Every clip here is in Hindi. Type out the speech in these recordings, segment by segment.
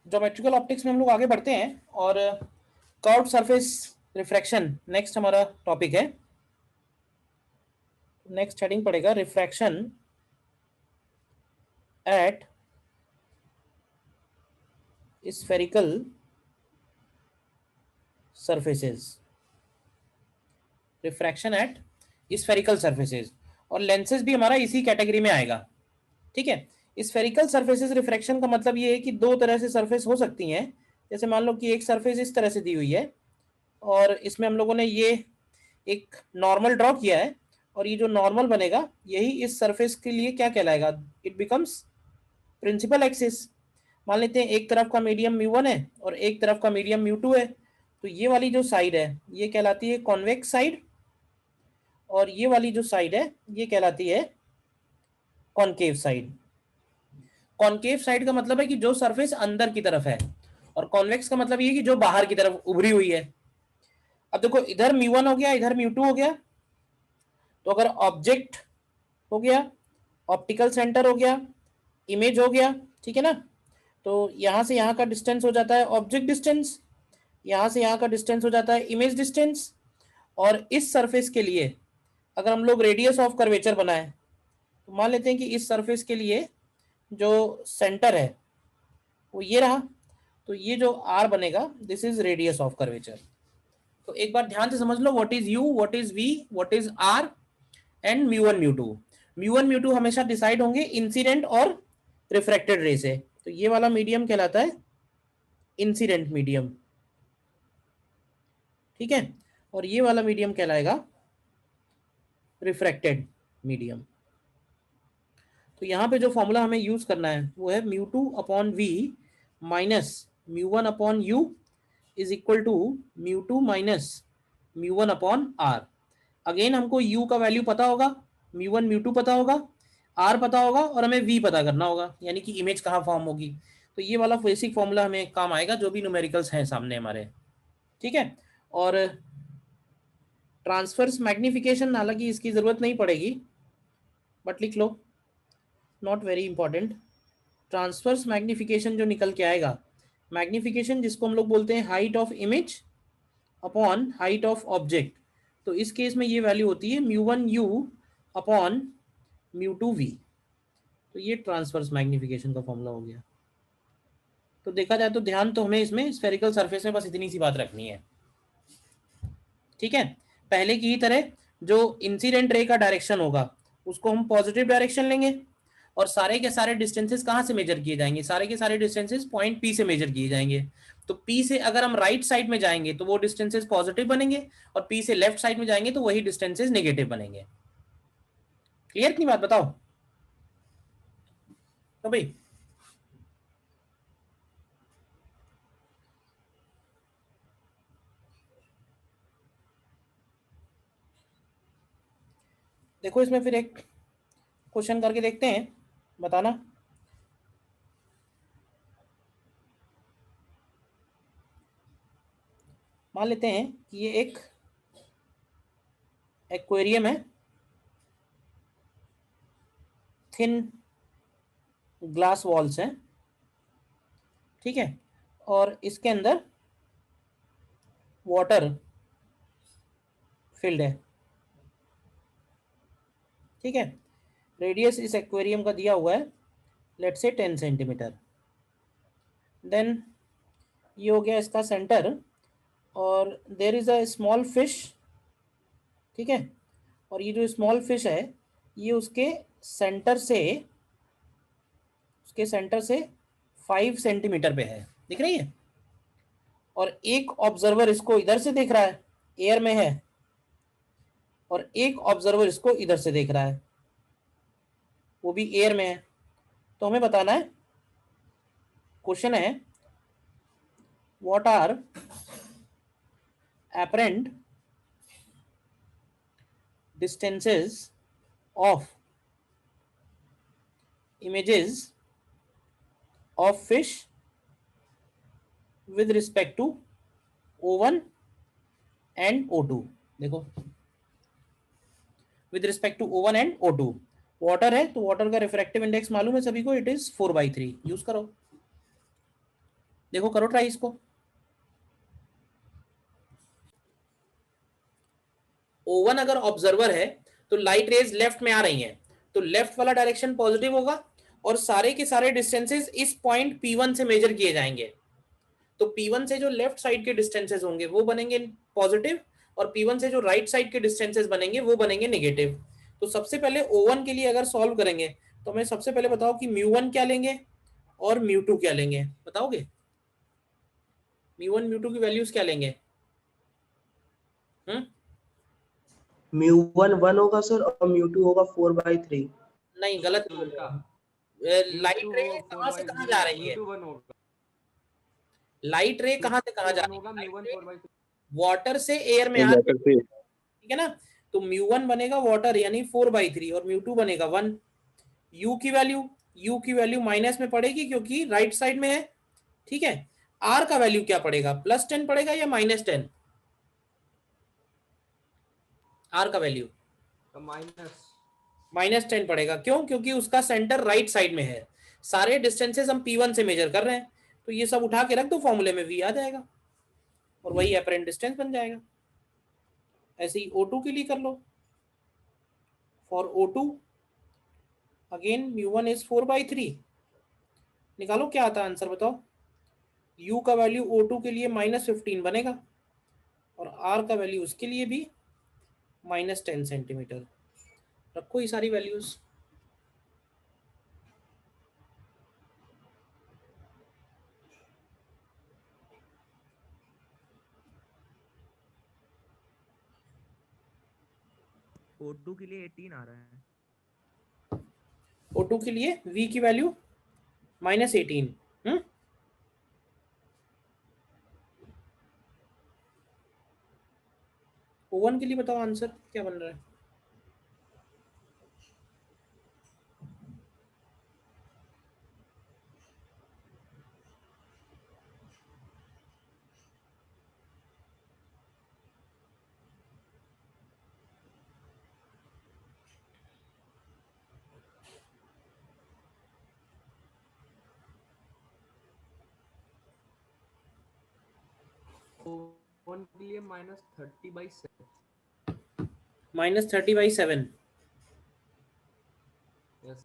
ज्योमेट्रिकल ऑप्टिक्स में हम लोग आगे बढ़ते हैं और कर्व्ड सरफेस रिफ्रैक्शन नेक्स्ट हमारा टॉपिक है। नेक्स्ट हेडिंग पड़ेगा refraction at spherical surfaces. Refraction at spherical surfaces और लेंसेज भी हमारा इसी कैटेगरी में आएगा। ठीक है, स्फेरिकल सरफेसेस रिफ्रैक्शन का मतलब ये है कि दो तरह से सरफेस हो सकती हैं। जैसे मान लो कि एक सरफेस इस तरह से दी हुई है और इसमें हम लोगों ने ये एक नॉर्मल ड्रॉ किया है और ये जो नॉर्मल बनेगा यही इस सरफेस के लिए क्या कहलाएगा, इट बिकम्स प्रिंसिपल एक्सिस। मान लेते हैं एक तरफ का मीडियम म्यू1 है और एक तरफ का मीडियम म्यू2 है, तो ये वाली जो साइड है ये कहलाती है कॉन्वेक्स साइड और ये वाली जो साइड है ये कहलाती है कॉनकेव साइड। कॉनकेव साइड का मतलब है कि जो सरफेस अंदर की तरफ है और कॉन्वेक्स का मतलब ये कि जो बाहर की तरफ उभरी हुई है। अब देखो इधर म्यू1 हो गया इधर म्यू2 हो गया, तो अगर ऑब्जेक्ट हो गया, ऑप्टिकल सेंटर हो गया, इमेज हो गया, ठीक है ना, तो यहां से यहां का डिस्टेंस हो जाता है ऑब्जेक्ट डिस्टेंस, यहां से यहां का डिस्टेंस हो जाता है इमेज डिस्टेंस। और इस सरफेस के लिए अगर हम लोग रेडियस ऑफ कर्वेचर बनाए तो मान लेते हैं कि इस सरफेस के लिए जो सेंटर है वो ये रहा, तो ये जो आर बनेगा this is radius of curvature. तो एक बार ध्यान से समझ लो what is u, what is v, what is R and mu one mu two. Mu one mu two हमेशा डिसाइड होंगे इंसिडेंट और रिफ्रैक्टेड रे से, तो ये वाला मीडियम कहलाता है इंसिडेंट मीडियम, ठीक है, और ये वाला मीडियम कहलाएगा रिफ्रैक्टेड मीडियम। तो यहाँ पे जो फॉर्मूला हमें यूज करना है वो है mu two upon v minus mu one upon u is equal to mu two minus mu one upon R. Again हमको u का वैल्यू पता होगा, म्यू1 म्यू2 पता होगा, r पता होगा और हमें v पता करना होगा, यानी कि इमेज कहाँ फॉर्म होगी। तो ये वाला बेसिक फॉर्मूला हमें काम आएगा जो भी न्यूमेरिकल्स हैं सामने हमारे, ठीक है। और ट्रांसफर्स मैग्निफिकेशन हालांकि इसकी जरूरत नहीं पड़ेगी बट लिख लो, not very important. Transfers magnification जो निकल के आएगा, मैग्निफिकेशन जिसको हम लोग बोलते हैं height of image upon height of object, तो इस केस में ये वैल्यू होती है म्यू1 यू अपॉन म्यू2 वी। तो ये ट्रांसफर्स मैग्निफिकेशन का फॉर्मूला हो गया। तो देखा जाए तो ध्यान तो हमें इसमें स्फेरिकल सरफेस में बस इतनी सी बात रखनी है, ठीक है। पहले की ही तरह जो इंसिडेंट रे का डायरेक्शन होगा उसको हम पॉजिटिव डायरेक्शन लेंगे और सारे के सारे डिस्टेंसेस कहाँ से मेजर किए जाएंगे, सारे के सारे डिस्टेंसेस पॉइंट पी से मेजर किए जाएंगे। तो पी से अगर हम राइट साइड में जाएंगे तो वो डिस्टेंसेस पॉजिटिव बनेंगे और पी से लेफ्ट साइड में जाएंगे तो वही डिस्टेंसेस नेगेटिव बनेंगे। क्लियर की बात बताओ तो भाई। देखो इसमें फिर एक क्वेश्चन करके देखते हैं, बताना। मान लेते हैं कि ये एक एक्वेरियम है, थिन ग्लास वॉल्स हैं, ठीक है, और इसके अंदर वाटर फील्ड है, ठीक है। रेडियस इस एक्वेरियम का दिया हुआ है लेट्स से 10 सेंटीमीटर। देन ये हो गया इसका सेंटर और there is a small fish, ठीक है, और ये जो स्मॉल फिश है ये उसके सेंटर से 5 सेंटीमीटर पे है, दिख रही है। और एक ऑब्जर्वर इसको इधर से देख रहा है, एयर में है, और एक ऑब्जर्वर इसको इधर से देख रहा है, वो भी एयर में है। तो हमें बताना है, क्वेश्चन है what are apparent distances of images of fish with respect to O1 and O2। देखो with respect to O1 and O2, water है तो वाटर का रिफ्रैक्टिव इंडेक्स मालूम है सभी को, इट इज 4/3, यूज करो। देखो करो ट्राई इसको। O1 अगर ऑब्जर्वर है तो लाइट रेज लेफ्ट में आ रही हैं, तो लेफ्ट वाला डायरेक्शन पॉजिटिव होगा और सारे के सारे डिस्टेंसेस इस पॉइंट P1 से मेजर किए जाएंगे। तो P1 से जो लेफ्ट साइड के डिस्टेंसेस होंगे वो बनेंगे पॉजिटिव, और P1 से जो राइट साइड के डिस्टेंसेस बनेंगे वो बनेंगे नेगेटिव। तो सबसे पहले O1 के लिए अगर सॉल्व करेंगे तो हमें सबसे पहले बताओ कि μ1 क्या लेंगे और μ2 क्या लेंगे, बताओगे? μ1 μ2 की वैल्यूज क्या लेंगे? म्यू वन 1 होगा सर और म्यू टू होगा 4/3। नहीं, गलत बोल रहे हो। लाइट रे कहाँ से कहाँ जा रही है? लाइट रे कहाँ से कहाँ जा रही है? वाटर से एयर में आ रही है, ठीक है ना? तो μ1 बनेगा वाटर यानी 4/3 और μ2 बनेगा 1। u की वैल्यू माइनस में पड़ेगी क्योंकि राइट साइड में है, ठीक है। r का वैल्यू क्या पड़ेगा, +10 पड़ेगा या -10? r का वैल्यू -10 पड़ेगा। क्यों? क्योंकि उसका सेंटर राइट साइड में है। सारे डिस्टेंसेस हम P1 से मेजर कर रहे हैं, तो ये सब उठा के रख दो, फॉर्मूले में v आ जाएगा और वही अपरेंट डिस्टेंस बन जाएगा। ऐसे ही O2 के लिए कर लो। For O2 again μ1 is 4/3। निकालो क्या आता है आंसर, बताओ। u का वैल्यू O2 के लिए -15 बनेगा और r का वैल्यू उसके लिए भी -10 सेंटीमीटर। रखो ये सारी वैल्यूज। O2 के लिए 18 आ रहा है। O2 के लिए v की वैल्यू -18। O1 के लिए बताओ आंसर क्या बन रहा है। O1 के लिए -30/7। -30/7। यस।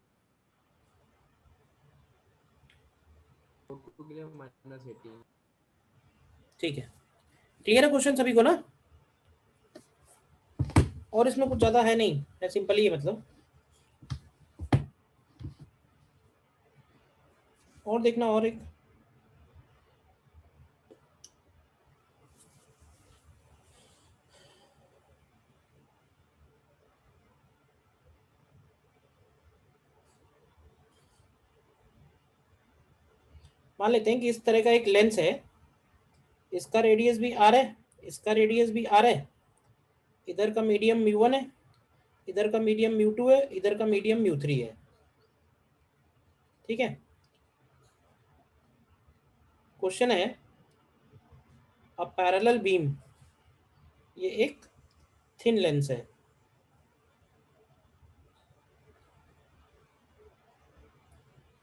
O2 के लिए -18। ठीक है, क्लियर है क्वेश्चन सभी को ना? और इसमें कुछ ज्यादा है नहीं, है सिंपल ही है मतलब। और देखना, और एक मान लेते हैं कि इस तरह का एक लेंस है, इसका रेडियस भी r है, इसका रेडियस भी r है, इधर का मीडियम μ1 है, इधर का मीडियम μ2 है, इधर का मीडियम μ3 है, ठीक है। क्वेश्चन है अ पैरेलल बीम, ये एक थिन लेंस है,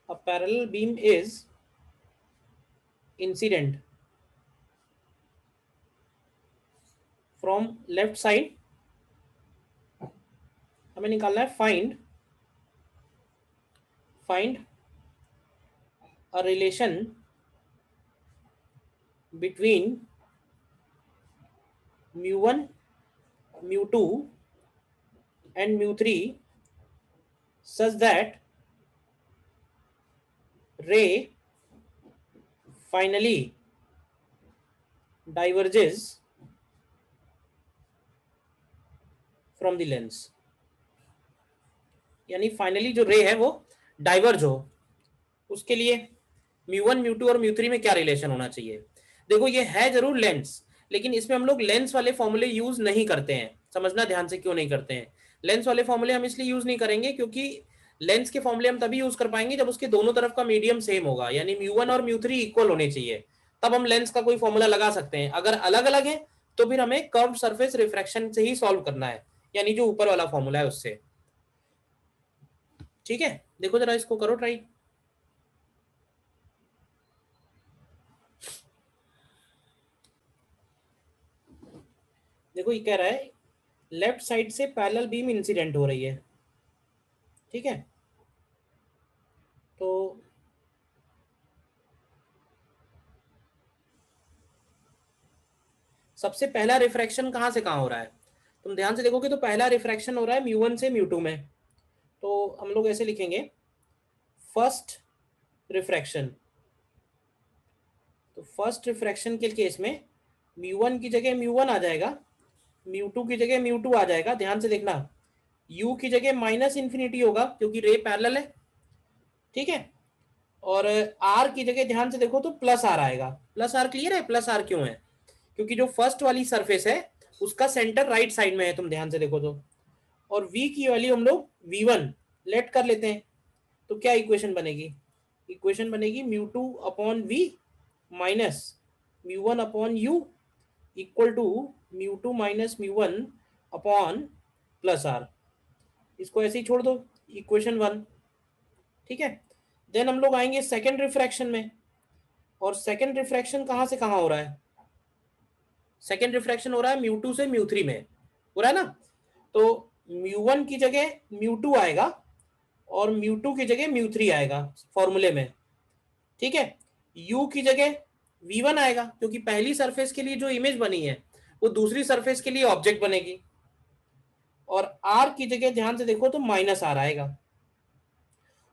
a parallel beam is incident from left side. हमें निकालना है find a relation between μ1 μ2 and μ3 such that ray finally diverges from the lens। यानी फाइनली जो रे है वो डाइवर्ज हो, उसके लिए μ1 μ2 और μ3 में क्या रिलेशन होना चाहिए। देखो ये है जरूर लेंस, लेकिन इसमें हम लोग लेंस वाले फॉर्मूले यूज नहीं करते हैं। समझना ध्यान से क्यों नहीं करते हैं। लेंस वाले फॉर्मूले हम इसलिए यूज नहीं करेंगे क्योंकि लेंस के फॉर्मूले हम तभी यूज कर पाएंगे जब उसके दोनों तरफ का मीडियम सेम होगा, यानी μ1 और μ3 इक्वल होने चाहिए, तब हम लेंस का कोई फॉर्मूला लगा सकते हैं। अगर अलग अलग है तो फिर हमें कर्व सरफेस रिफ्रैक्शन से ही सॉल्व करना है, यानी जो ऊपर वाला फॉर्मूला है उससे, ठीक है। देखो जरा इसको करो ट्राई। देखो ये कह रहा है लेफ्ट साइड से पैरेलल बीम इंसिडेंट हो रही है, ठीक है। तो सबसे पहला रिफ्रैक्शन कहाँ से कहाँ हो रहा है, तुम ध्यान से देखोगे तो पहला रिफ्रैक्शन हो रहा है म्यू वन से म्यू टू में। तो हम लोग ऐसे लिखेंगे फर्स्ट रिफ्रैक्शन। तो फर्स्ट रिफ्रैक्शन के केस में म्यू वन की जगह म्यू वन आ जाएगा, म्यू टू की जगह म्यू टू आ जाएगा। ध्यान से देखना, u की जगह माइनस इन्फिनिटी होगा क्योंकि रे पैरेलल है, ठीक है। और r की जगह ध्यान से देखो तो प्लस आर आएगा। प्लस आर क्लियर है? प्लस आर क्यों है? क्योंकि जो फर्स्ट वाली सरफेस है उसका सेंटर राइट साइड में है, तुम ध्यान से देखो तो। और v की वैल्यू हम लोग v1 लेट कर लेते हैं। तो क्या इक्वेशन बनेगी? इक्वेशन बनेगी mu two upon v minus mu one upon u equal to mu two minus mu one upon plus R. इसको ऐसे ही छोड़ दो, इक्वेशन वन, ठीक है। देन हम लोग आएंगे सेकेंड रिफ्रैक्शन में, और सेकेंड रिफ्रैक्शन कहाँ से कहाँ हो रहा है? सेकेंड रिफ्रैक्शन हो रहा है म्यू टू से म्यू थ्री में, हो रहा है ना। तो म्यू वन की जगह म्यू टू आएगा और म्यू टू की जगह म्यू थ्री आएगा फॉर्मूले में, ठीक है। u की जगह v1 आएगा क्योंकि पहली सरफेस के लिए जो इमेज बनी है वो दूसरी सरफेस के लिए ऑब्जेक्ट बनेगी। और r की जगह ध्यान से देखो तो माइनस आर आएगा,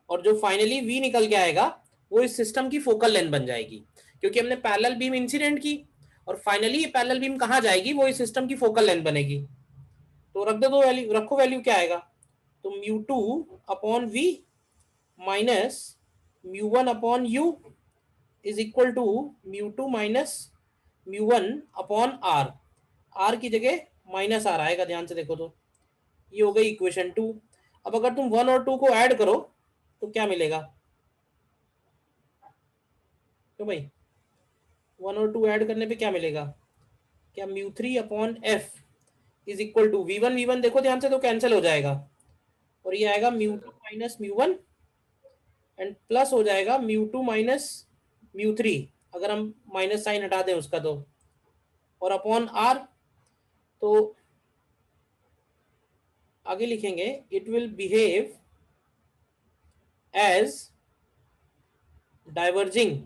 और जो फाइनली v निकल के आएगा वो इस सिस्टम की फोकल लेंथ बन जाएगी, क्योंकि हमने पैरेलल बीम इंसिडेंट की और फाइनली ये पैरेलल बीम कहाँ जाएगी, वो इस सिस्टम की फोकल लेंथ बनेगी। तो रख दो वैल्यू, रखो वैल्यू क्या आएगा, तो mu two upon v minus mu one upon u is equal to mu two minus mu one upon R. R की जगह माइनस आर आएगा, ध्यान से देखो तो। ये हो गई इक्वेशन टू। अब अगर तुम वन और टू को ऐड करो तो क्या मिलेगा? तो भाई वन और टू ऐड करने पे क्या मिलेगा? क्या mu three upon f is equal to v one देखो ध्यान से तो कैंसिल हो जाएगा, और ये आएगा mu two minus mu one and plus हो जाएगा mu two minus mu three, अगर हम माइनस साइन हटा दें उसका तो, और अपॉन आर। तो आगे लिखेंगे it will behave as diverging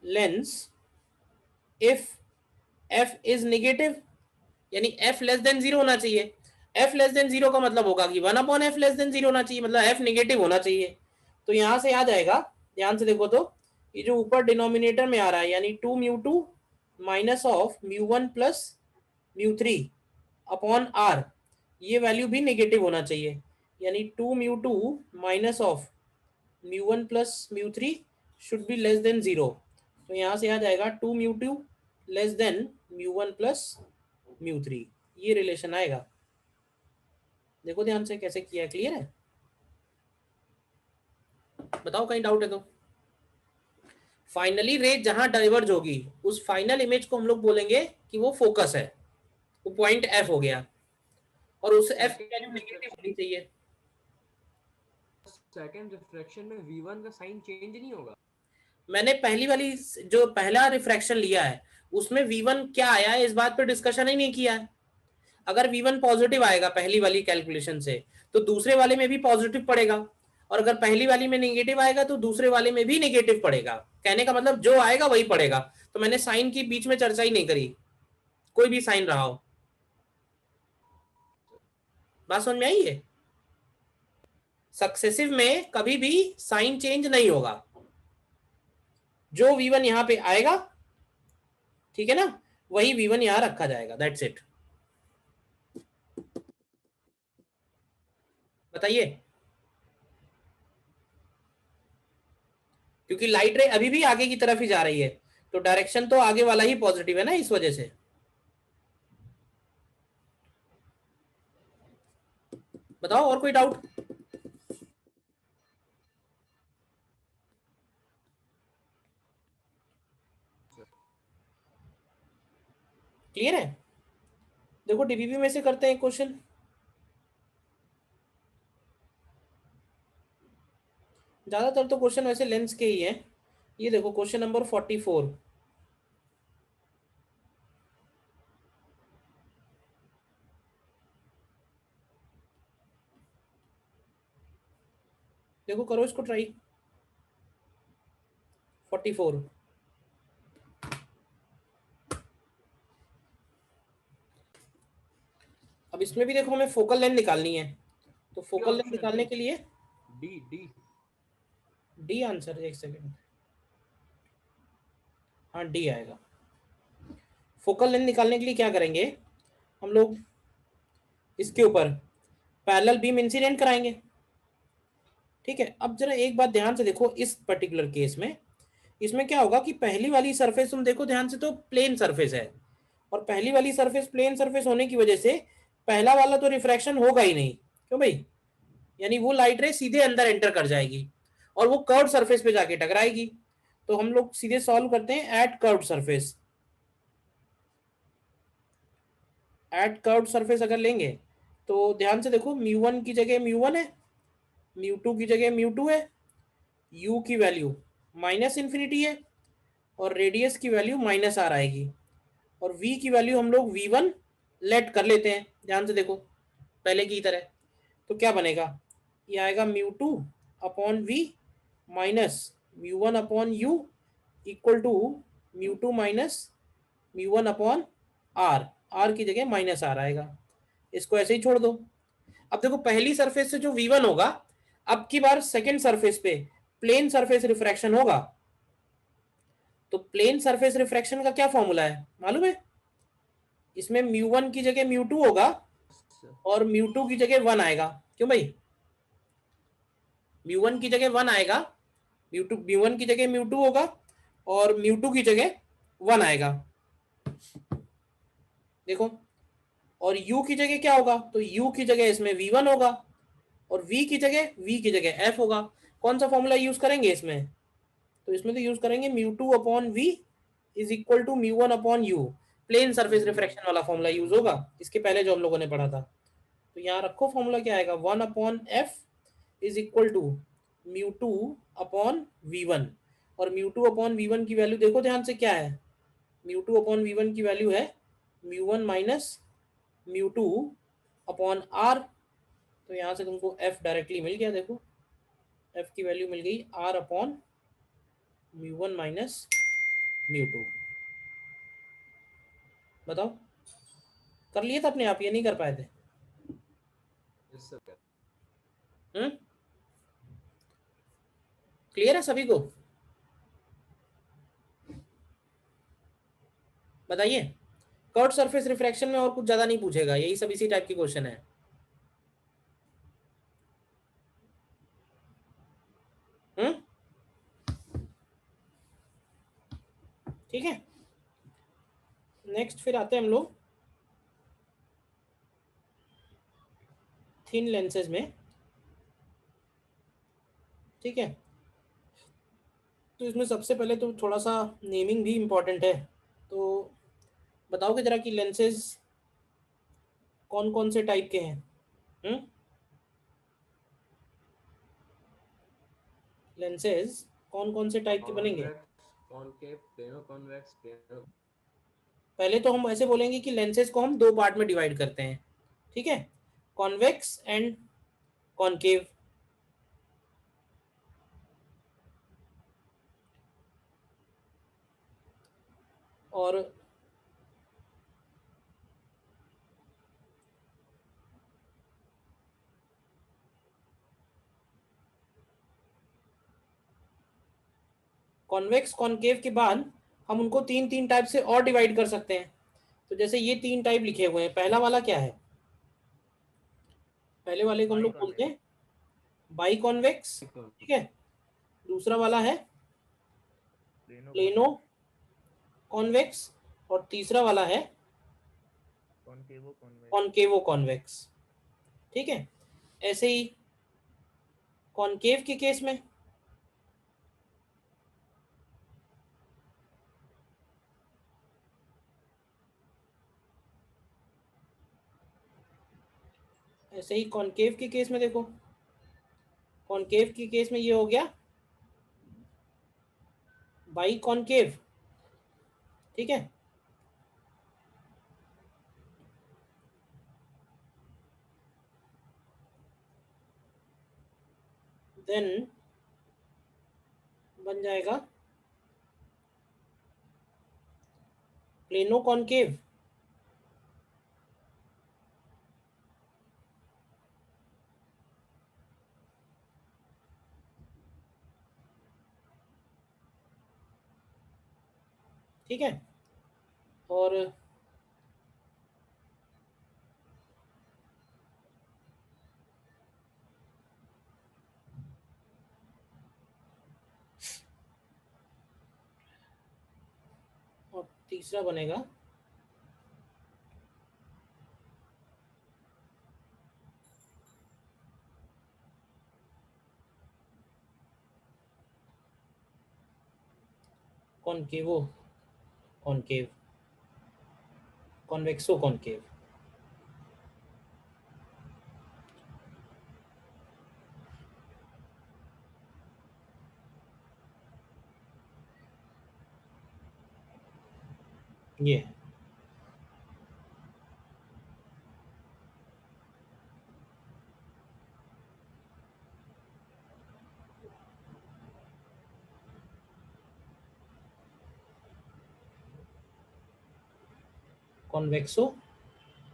lens if f is negative, यानी f लेस देन जीरो होना चाहिए। f लेस देन जीरो का मतलब होगा कि one upon f less than zero होना चाहिए, मतलब f नेगेटिव होना चाहिए। तो यहां से आ जाएगा, ध्यान से देखो तो, ये जो ऊपर डिनोमिनेटर में आ रहा है यानी two mu two minus of mu one plus mu three upon R, ये वैल्यू भी नेगेटिव होना चाहिए, यानी two mu two minus of mu one plus mu three should be less than zero. तो यहाँ से आ जाएगा two mu two less than mu one plus mu three, ये रिलेशन आएगा। देखो ध्यान से कैसे किया है, क्लियर है? बताओ कहीं डाउट है तो। फाइनली रे जहां डाइवर्ज होगी उस फाइनल इमेज को हम लोग बोलेंगे कि वो फोकस है, वो पॉइंट एफ हो गया, और उस एफ की वैल्यू नेगेटिव होनी चाहिए। सेकंड रिफ्रैक्शन में v1 का साइन चेंज नहीं होगा? मैंने पहली वाली जो पहला रिफ्रैक्शन लिया है उसमें v1 क्या आया है इस बात पर डिस्कशन ही नहीं किया है। अगर v1 पॉजिटिव आएगा पहली वाली कैलकुलेशन से तो दूसरे वाले में भी पॉजिटिव पड़ेगा, और अगर पहली वाली में नेगेटिव आएगा तो दूसरे वाले में भी नेगेटिव पड़ेगा। कहने का मतलब जो आएगा वही पड़ेगा। तो मैंने साइन की बीच में चर्चा ही नहीं करी, कोई भी साइन रहा हो। बात समझ में आई है? सक्सेसिव में कभी भी साइन चेंज नहीं होगा, जो v1 यहां पे आएगा, ठीक है ना, वही v1 यहां रखा जाएगा, दैट्स इट। बताइए, क्योंकि लाइट रे अभी भी आगे की तरफ ही जा रही है तो डायरेक्शन तो आगे वाला ही पॉजिटिव है ना, इस वजह से। बताओ और कोई डाउट? क्लियर है? देखो डीबीबी में से करते हैं क्वेश्चन। ज्यादातर तो क्वेश्चन वैसे लेंस के ही हैं। ये देखो क्वेश्चन नंबर 44। देखो करो इसको ट्राई। 44। अब इसमें भी देखो हमें फोकल लेंथ निकालनी है, तो फोकल लेंथ निकालने के लिए डी डी डी आंसर, एक सेकेंड, हाँ डी आएगा। फोकल लेंथ निकालने के लिए क्या करेंगे हम लोग, इसके ऊपर पैरेलल बीम इंसिडेंट कराएंगे। ठीक है, अब जरा एक बात ध्यान से देखो, इस पर्टिकुलर केस में इसमें क्या होगा कि पहली वाली सरफेस तुम देखो ध्यान से तो प्लेन सरफेस है, और पहली वाली सरफेस प्लेन सरफेस होने की वजह से पहला वाला तो रिफ्रैक्शन होगा ही नहीं, क्यों भाई, यानी वो लाइट रे सीधे अंदर एंटर कर जाएगी और वो कर्व सरफेस पे जाके टकराएगी। तो हम लोग सीधे सॉल्व करते हैं at curve surface. At curve surface अगर लेंगे तो ध्यान से देखो, μ1 की जगह μ1 है, μ2 की जगह μ2 है, u की वैल्यू माइनस इन्फिनिटी है और रेडियस की वैल्यू माइनस आर आएगी, और v की वैल्यू हम लोग v1 लेट कर लेते हैं, ध्यान से देखो पहले की तरह। तो क्या बनेगा, ये आएगा μ2 upon v minus μ1 upon u equal to μ2 minus μ1 upon R, R की जगह माइनस आर आएगा, इसको ऐसे ही छोड़ दो। अब देखो पहली सरफेस से जो v1 होगा, अब की बार सेकेंड सरफेस पे प्लेन सरफेस रिफ्रैक्शन होगा, तो प्लेन सरफेस रिफ्रैक्शन का क्या फॉर्मूला है मालूम है, इसमें μ1 की जगह μ2 होगा और μ2 की जगह 1 आएगा, क्यों भाई, μ1 की जगह 1 आएगा, μ1 की जगह μ2 होगा और μ2 की जगह 1 आएगा, देखो। और u की जगह क्या होगा, तो u की जगह इसमें v1 होगा और v की जगह f होगा। कौन सा फॉर्मूला यूज करेंगे इसमें, तो इसमें तो यूज करेंगे μ2 upon v is equal to μ1 upon u, plane surface refraction वाला फॉर्मूला यूज होगा, इसके पहले जो हम लोगों ने पढ़ा था। तो यहाँ रखो फॉर्मूला क्या आएगा, 1 upon f is equal to μ2 upon v1, और μ2 अपॉन v1 की वैल्यू देखो ध्यान से क्या है, μ2 अपॉन v1 की वैल्यू है μ1 माइनस μ2 अपॉन r, तो यहाँ से तुमको f डायरेक्टली मिल गया, देखो f की वैल्यू मिल गई r अपॉन μ1 माइनस μ2। बताओ, कर लिए था अपने आप, ये नहीं कर पाए थे? क्लियर है सभी को, बताइए। कर्व सरफेस रिफ्रैक्शन में और कुछ ज्यादा नहीं पूछेगा, यही सब इसी टाइप की क्वेश्चन है। ठीक है, नेक्स्ट फिर आते हैं हम लोग थिन लेंसेज में। ठीक है, तो इसमें सबसे पहले तो थोड़ा सा नेमिंग भी इम्पोर्टेंट है, तो बताओगे जरा कि लेंसेज कौन कौन से टाइप के हैं। लेंसेज कौन कौन से टाइप के बनेंगे, कॉनकेव, प्लेनो कॉन्वेक्स, प्लेनो। पहले तो हम ऐसे बोलेंगे कि लेंसेज को हम दो पार्ट में डिवाइड करते हैं, ठीक है, कॉन्वेक्स एंड कॉनकेव। और कॉन्वेक्स कॉनकेव के बाद हम उनको तीन तीन टाइप से और डिवाइड कर सकते हैं। तो जैसे ये तीन टाइप लिखे हुए हैं, पहला वाला क्या है, पहले वाले को हम लोग बोलते हैं बाई कॉन्वेक्स, ठीक है, दूसरा वाला है प्लेनो कॉन्वेक्स और तीसरा वाला है कॉनकेवो कॉन्वेक्स। ठीक है, ऐसे ही कॉनकेव के केस में ऐसे ही कॉनकेव के केस में देखो, कॉनकेव के केस में ये हो गया बाई कॉनकेव, ठीक है, देन बन जाएगा प्लेनो कॉनकेव। ठीक है, और तीसरा बनेगा कॉनकेवो कॉनकेव, कॉन्वेक्सो कॉनकेव। ये है कॉन्वेक्सो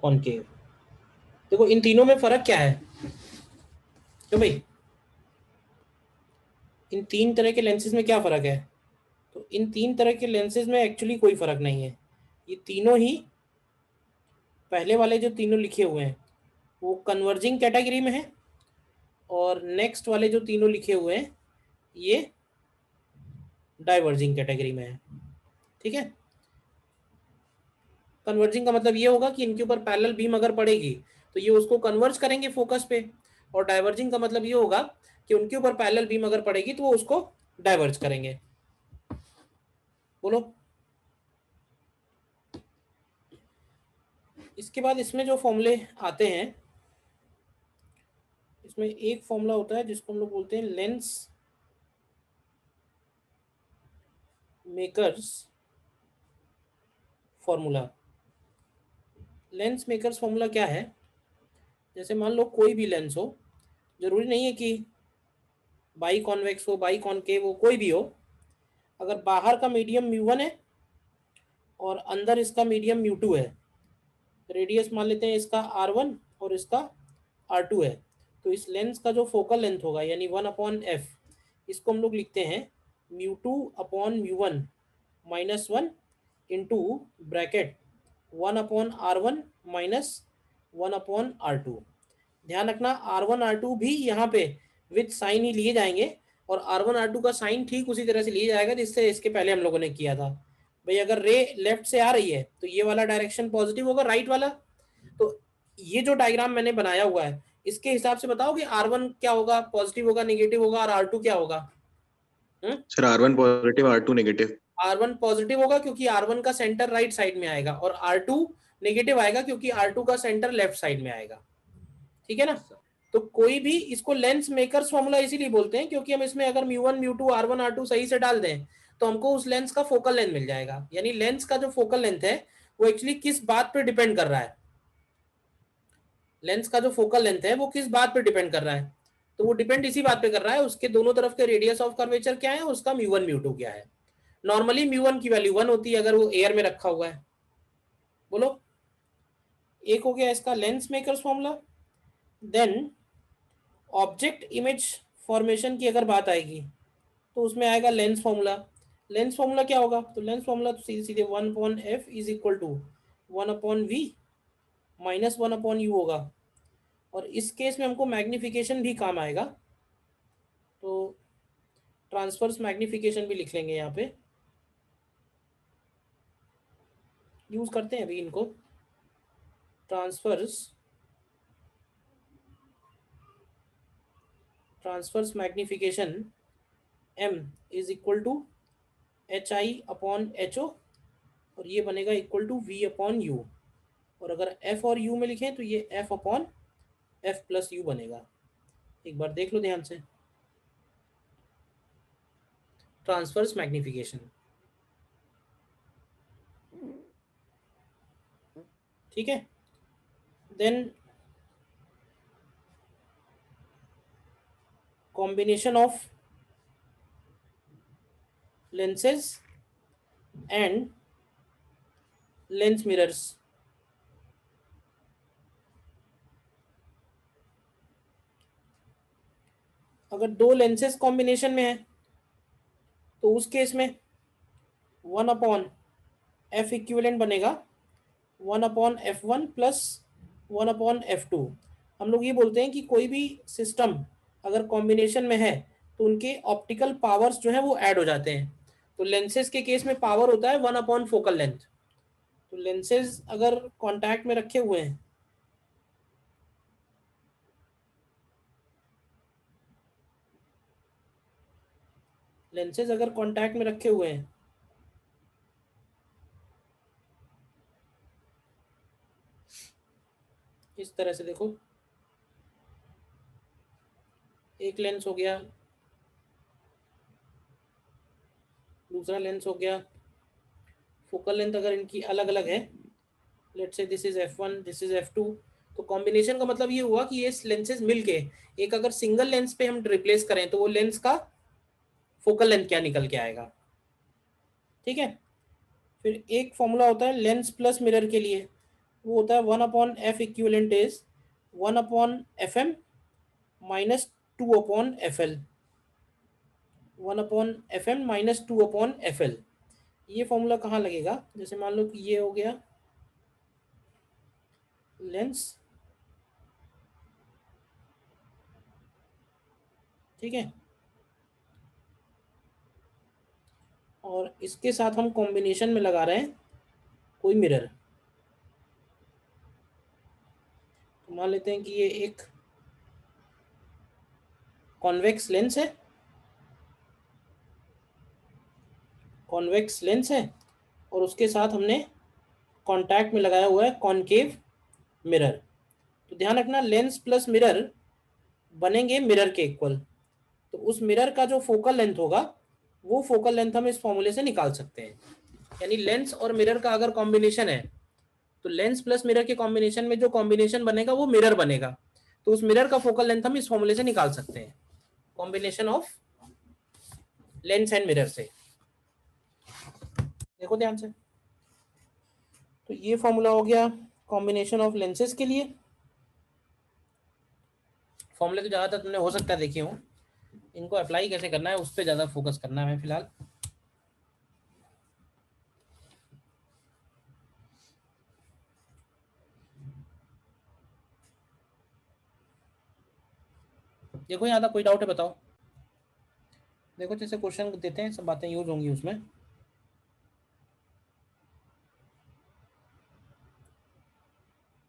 कॉनकेव। देखो इन तीनों में फर्क क्या है क्यों भाई, इन तीन तरह के लेंसेज में क्या फ़र्क है? तो इन तीन तरह के लेंसेज में एक्चुअली कोई फ़र्क नहीं है। ये तीनों ही पहले वाले जो तीनों लिखे हुए हैं वो कन्वर्जिंग कैटेगरी में है, और नेक्स्ट वाले जो तीनों लिखे हुए हैं ये डाइवर्जिंग कैटेगरी में है। ठीक है, कन्वर्जिंग का मतलब ये होगा कि इनके ऊपर पैरेलल बीम अगर पड़ेगी तो ये उसको कन्वर्ज करेंगे फोकस पे, और डाइवर्जिंग का मतलब ये होगा कि उनके ऊपर पैरेलल बीम अगर पड़ेगी तो वो उसको डाइवर्ज करेंगे। बोलो। इसके बाद इसमें जो फॉर्मूले आते हैं, इसमें एक फॉर्मूला होता है जिसको हम लोग बोलते हैं lens makers formula. Lens makers formula क्या है? जैसे मान लो कोई भी लेंस हो, जरूरी नहीं है कि बाई कॉन्वेक्स हो, बाई कॉनकेव हो, कोई भी हो, अगर बाहर का मीडियम म्यू1 है और अंदर इसका मीडियम म्यू2 है, रेडियस मान लेते हैं इसका r1 और इसका r2 है, तो इस लेंस का जो फोकल लेंथ होगा यानी 1/f, इसको हम लोग लिखते हैं μ2/μ1 -1 इंटू ब्रैकेट 1/r1 -1/r2। ध्यान रखना R1 R2 भी यहाँ पे विथ साइन ही लिए जाएंगे, और R1 R2 का साइन ठीक उसी तरह से लिया जाएगा जिससे इसके पहले हम लोगों ने किया था। भाई अगर रे लेफ्ट से आ रही है तो ये वाला डायरेक्शन पॉजिटिव होगा, राइट वाला। तो ये जो डायग्राम मैंने बनाया हुआ है इसके हिसाब से बताओ कि R1 क्या होगा, पॉजिटिव होगा, नेगेटिव होगा, और R2 क्या होगा? Sir R1 positive R2 negative. R1 positive होगा क्योंकि R1 का सेंटर राइट साइड में आएगा, और R2 नेगेटिव आएगा क्योंकि R2 का सेंटर लेफ्ट साइड में आएगा। ठीक है ना? तो कोई भी इसको लेंस मेकर्स फॉर्मूला इसीलिए बोलते हैं क्योंकि हम इसमें अगर μ1 μ2 R1 R2 सही से डाल दें तो हमको उस लेंस का फोकल लेंथ मिल जाएगा। यानी लेंस का जो फोकल लेंथ है वो एक्चुअली किस बात पर डिपेंड कर रहा है, लेंस का जो फोकल लेंथ है वो किस बात पर डिपेंड कर रहा है? तो वो डिपेंड इसी बात पे कर रहा है उसके दोनों तरफ के रेडियस ऑफ कर्वेचर क्या है, उसका μ1 μ2 क्या है। नॉर्मली μ1 की वैल्यू 1 होती है अगर वो एयर में रखा हुआ है। बोलो। एक हो गया इसका lens makers formula. Then object image formation की अगर बात आएगी तो उसमें आएगा लेंस फॉर्मूला। लेंस फॉर्मूला क्या होगा? तो लेंस फॉर्मूला तो सीधे सीधे 1/f is equal to 1/v minus 1/u होगा, और इस केस में हमको मैग्निफिकेशन भी काम आएगा, तो ट्रांसफर्स मैग्निफिकेशन भी लिख लेंगे यहाँ पे, यूज करते हैं अभी इनको। Transverse magnification m is equal to hi/ho, और ये बनेगा इक्वल टू v/u, और अगर f और u में लिखें तो ये f/f+u बनेगा। एक बार देख लो ध्यान से। ट्रांसफर्स मैग्निफिकेशन, ठीक है। Then combination of lenses and lens mirrors. अगर दो लेंसेज कॉम्बिनेशन में है तो उस केस में 1/f इक्विवेलेंट बनेगा 1/f1 प्लस 1/f2। हम लोग ये बोलते हैं कि कोई भी सिस्टम अगर कॉम्बिनेशन में है तो उनके ऑप्टिकल पावर्स जो है वो ऐड हो जाते हैं। तो लेंसेज के केस में पावर होता है 1/फोकल लेंथ। तो लेंसेज अगर कॉन्टैक्ट में रखे हुए हैं लेंसेज अगर कांटेक्ट में रखे हुए हैं इस तरह से, देखो एक लेंस हो गया, दूसरा लेंस हो गया, फोकल लेंथ अगर इनकी अलग अलग है, let's say this is f1 this is f2, तो कॉम्बिनेशन का मतलब ये हुआ कि ये लेंसेज मिलके एक अगर सिंगल लेंस पे हम रिप्लेस करें तो वो लेंस का फोकल लेंथ क्या निकल के आएगा। ठीक है। फिर एक फॉर्मूला होता है लेंस प्लस मिरर के लिए, वो होता है 1/f equivalent is 1/fm minus 2/fl, 1/fm minus 2/fl। ये फॉर्मूला कहाँ लगेगा, जैसे मान लो कि ये हो गया लेंस, ठीक है, और इसके साथ हम कॉम्बिनेशन में लगा रहे हैं कोई मिरर। तो मान लेते हैं कि ये एक कॉन्वेक्स लेंस है, कॉन्वेक्स लेंस है, और उसके साथ हमने कांटेक्ट में लगाया हुआ है कॉनकेव मिरर। तो ध्यान रखना लेंस प्लस मिरर बनेंगे मिरर के इक्वल। तो उस मिरर का जो फोकल लेंथ होगा वो फोकल लेंथ हम इस फॉर्मूले से निकाल सकते हैं। यानी लेंस और मिरर का अगर कॉम्बिनेशन है तो लेंस प्लस मिरर के कॉम्बिनेशन में जो कॉम्बिनेशन बनेगा वो मिरर बनेगा। तो उस मिरर का फोकल लेंथ हम इस फॉर्मूले से निकाल सकते हैं, combination of lens and mirror से। देखो ध्यान से, तो ये फॉर्मूला हो गया कॉम्बिनेशन ऑफ लेंसेज के लिए। फॉर्मूले तो ज़्यादातर तुमने हो सकता है देखे हो, इनको अप्लाई कैसे करना है उस पर ज़्यादा फोकस करना है हमें फिलहाल। देखो यहाँ तक कोई डाउट है बताओ। देखो जैसे क्वेश्चन देते हैं सब बातें यूज होंगी उसमें।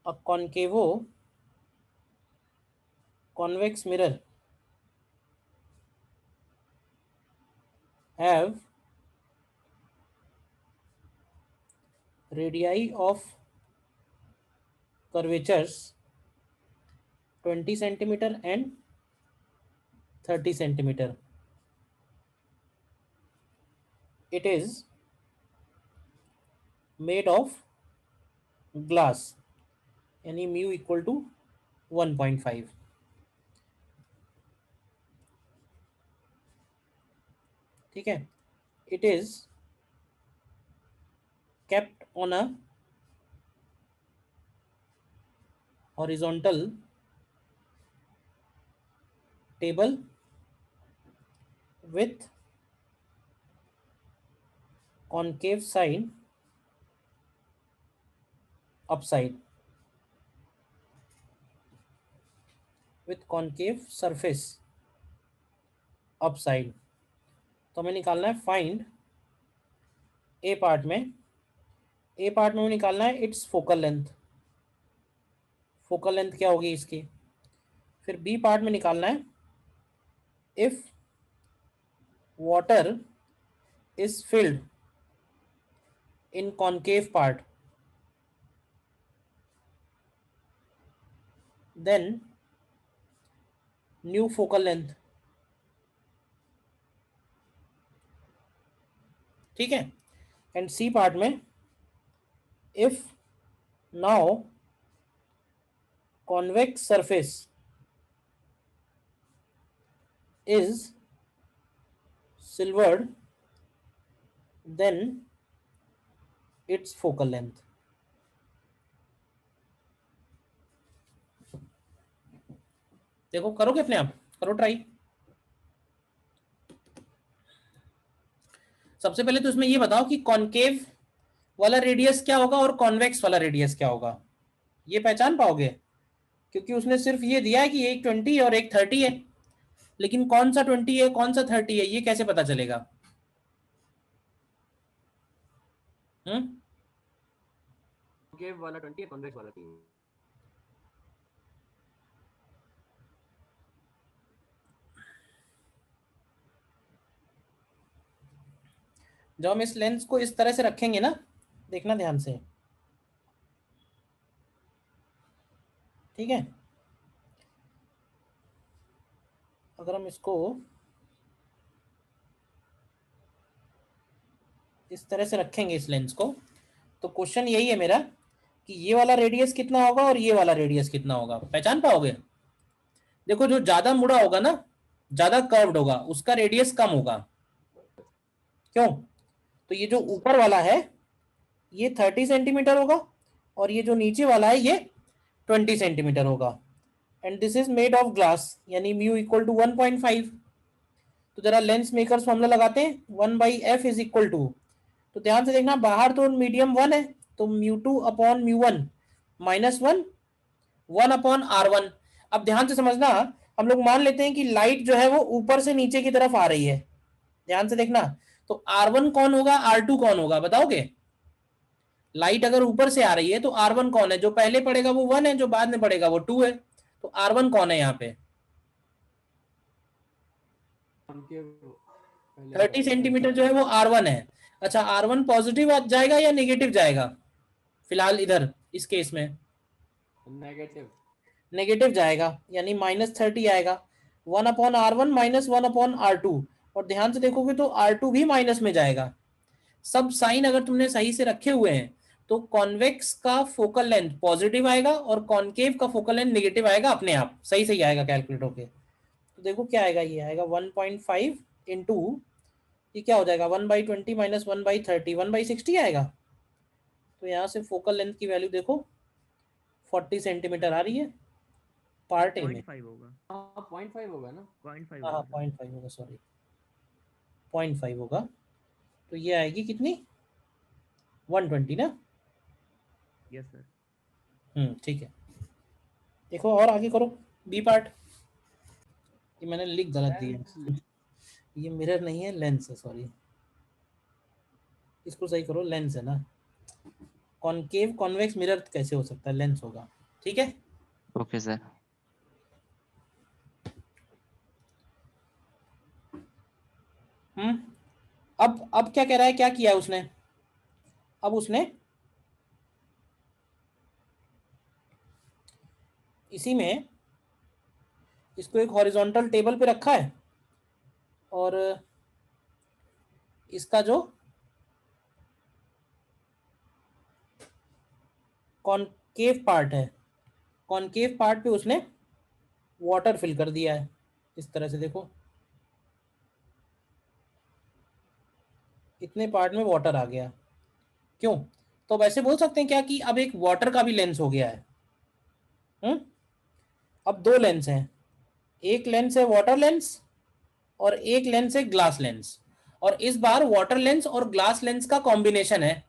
अ कॉनकेवो convex mirror have radii of curvatures 20 centimeter and 30 centimeter. It is made of glass, यानी mu equal to 1.5. ठीक है। It is kept on a horizontal table with concave side upside, with concave surface upside। तो हमें निकालना है फाइंड ए पार्ट में, ए पार्ट में हमें निकालना है its focal length, focal length क्या होगी इसकी। फिर बी पार्ट में निकालना है if water is filled in concave part then new focal length. ठीक है। एंड सी पार्ट में if now convex surface is silvered than its focal length. देखो करोगे अपने आप, करो ट्राई। सबसे पहले तो इसमें ये बताओ कि कॉनकेव वाला रेडियस क्या होगा और कॉन्वेक्स वाला रेडियस क्या होगा, ये पहचान पाओगे? क्योंकि उसने सिर्फ ये दिया है कि एक 20 और एक 30 है, लेकिन कौन सा 20 है कौन सा 30 है ये कैसे पता चलेगा? कॉनकेव वाला 20 है, कॉन्वेक्स वाला 3। जब हम इस लेंस को इस तरह से रखेंगे ना, देखना ध्यान से, ठीक है? अगर हम इसको इस तरह से रखेंगे इस लेंस को, तो क्वेश्चन यही है मेरा कि ये वाला रेडियस कितना होगा और ये वाला रेडियस कितना होगा, पहचान पाओगे? देखो जो ज्यादा मुड़ा होगा ना, ज्यादा कर्व्ड होगा, उसका रेडियस कम होगा। क्यों? तो ये जो ऊपर वाला है ये 30 सेंटीमीटर होगा और ये जो नीचे वाला है ये 20 सेंटीमीटर होगा। And this is made of glass, यानी म्यू इक्वल टू 1.5। तो जरा लेंस मेकर्स फॉर्मूला लगाते हैं, 1/f इज इक्वल टू, तो ध्यान से देखना, बाहर तो मीडियम 1 है, तो μ2/μ1 -1 1/r1। अब ध्यान से समझना, हम लोग मान लेते हैं कि लाइट जो है वो ऊपर से नीचे की तरफ आ रही है, ध्यान से देखना, तो R1 कौन होगा, R2 कौन होगा, बताओगे? लाइट अगर ऊपर से आ रही है तो R1 कौन है, जो पहले पड़ेगा वो 1 है, जो बाद में पड़ेगा वो 2 है, तो R1 कौन है यहाँ पे? 30 सेंटीमीटर जो है वो R1 है। अच्छा, R1 पॉजिटिव जाएगा या नेगेटिव जाएगा फिलहाल इधर इस केस में? नेगेटिव। नेगेटिव जाएगा, यानी -30 आएगा, 1/R1 -1/R2। और ध्यान से देखोगे तो R2 भी माइनस में जाएगा। सब साइन अगर तुमने सही से रखे हुए हैं तो कॉन्वेक्स का फोकल लेंथ पॉजिटिव आएगा और कॉनकेव का फोकल लेंथ नेगेटिव आएगा, अपने आप सही सही आएगा कैलकुलेट होके। तो देखो क्या आएगा, ये आएगा 1.5 इंटू, ये क्या हो जाएगा 1/20 - 1/30, 1/60 आएगा। तो यहाँ से फोकल लेंथ की वैल्यू देखो 40 सेंटीमीटर आ रही है पार्ट ए में। 0.5 होगा। हाँ 0.5 होगा ना, 0.5 हाँ होगा सर। 0.5 होगा, सॉरी 0.5 होगा। तो ये आएगी कितनी, 120 ना? Yes sir. ठीक है। देखो और आगे करो बी पार्ट। ये मैंने लिख गलत दिया, ये मिरर नहीं है लेंस है, सॉरी, इसको सही करो, लेंस है ना। कॉनकेव कॉन्वेक्स मिरर कैसे हो सकता है, लेंस होगा, ठीक है? Okay sir. अब क्या कह रहा है, क्या किया उसने? अब उसने इसी में इसको एक हॉरिजॉन्टल टेबल पे रखा है और इसका जो कॉनकेव पार्ट है, कॉनकेव पार्ट पे उसने वाटर फिल कर दिया है इस तरह से, देखो इतने पार्ट में वाटर आ गया। क्यों? तो वैसे बोल सकते हैं क्या कि अब एक वाटर का भी लेंस हो गया है। अब दो लेंस हैं, एक लेंस है वाटर लेंस और एक लेंस है ग्लास लेंस, और इस बार वाटर लेंस और ग्लास लेंस का कॉम्बिनेशन है।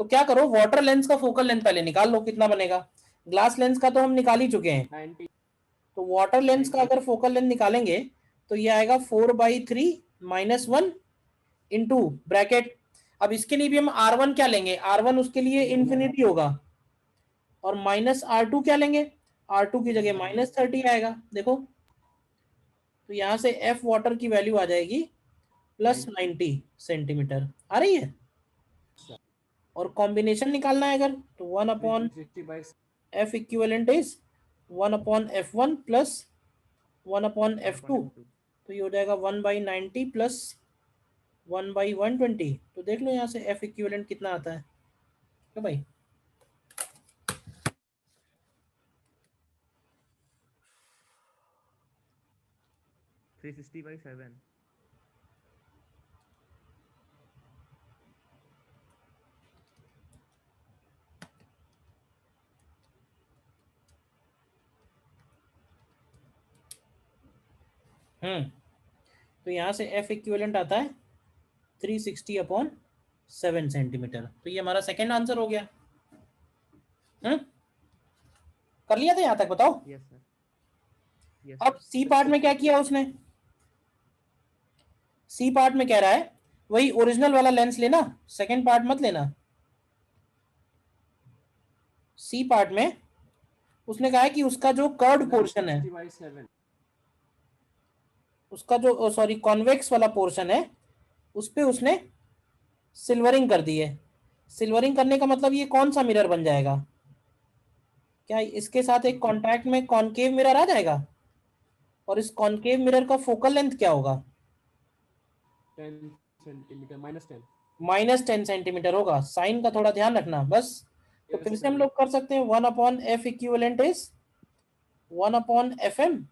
तो क्या करो, वाटर लेंस का फोकल लेंथ पहले निकाल लो कितना बनेगा, ग्लास लेंस का तो हम निकाल ही चुके हैं। 90। तो वाटर लेंस का अगर फोकल लेंथ निकालेंगे तो ये आएगा 4/3 - 1 इंटू ब्रैकेट। अब इसके लिए भी हम R1 क्या लेंगे, R1 उसके लिए इन्फिनिटी होगा, और -R2 क्या लेंगे, R2 की जगह -30 आएगा। देखो तो यहाँ से F वाटर की वैल्यू आ जाएगी +90 सेंटीमीटर, आ रही है। और कॉम्बिनेशन निकालना है अगर, तो 1/F equivalent is 1/F1 + 1/F2, तो ये हो जाएगा 1/90 + 1/120। तो देख लो यहाँ से F इक्विवेलेंट कितना आता है, क्या भाई? 360/7. तो यहाँ से F इक्विवेलेंट आता है 360/7 सेंटीमीटर। तो ये हमारा सेकेंड आंसर हो गया। कर लिया था यहाँ तक, बताओ। Yes sir. Yes अब sir. सी पार्ट में क्या किया उसने? सी पार्ट में कह रहा है वही ओरिजिनल वाला लेंस लेना, सेकेंड पार्ट मत लेना। सी पार्ट में उसने कहा है कि उसका जो कर्व्ड पोर्शन है, 60/7 उसका जो सॉरी कॉन्वेक्स वाला पोर्शन है, उस पे उसने सिल्वरिंग कर दी है। सिल्वरिंग करने का मतलब ये कौन सा मिरर बन जाएगा? क्या इसके साथ एक कॉन्टैक्ट में कॉनकेव मिरर आ जाएगा? और इस कॉनकेव मिरर का फोकल लेंथ क्या होगा? 10 सेंटीमीटर -10। -10 सेंटीमीटर होगा। साइन का थोड़ा ध्यान रखना बस। तो Yes, फिर से हम sir. लोग कर सकते हैं 1/F equivalent is 1/FM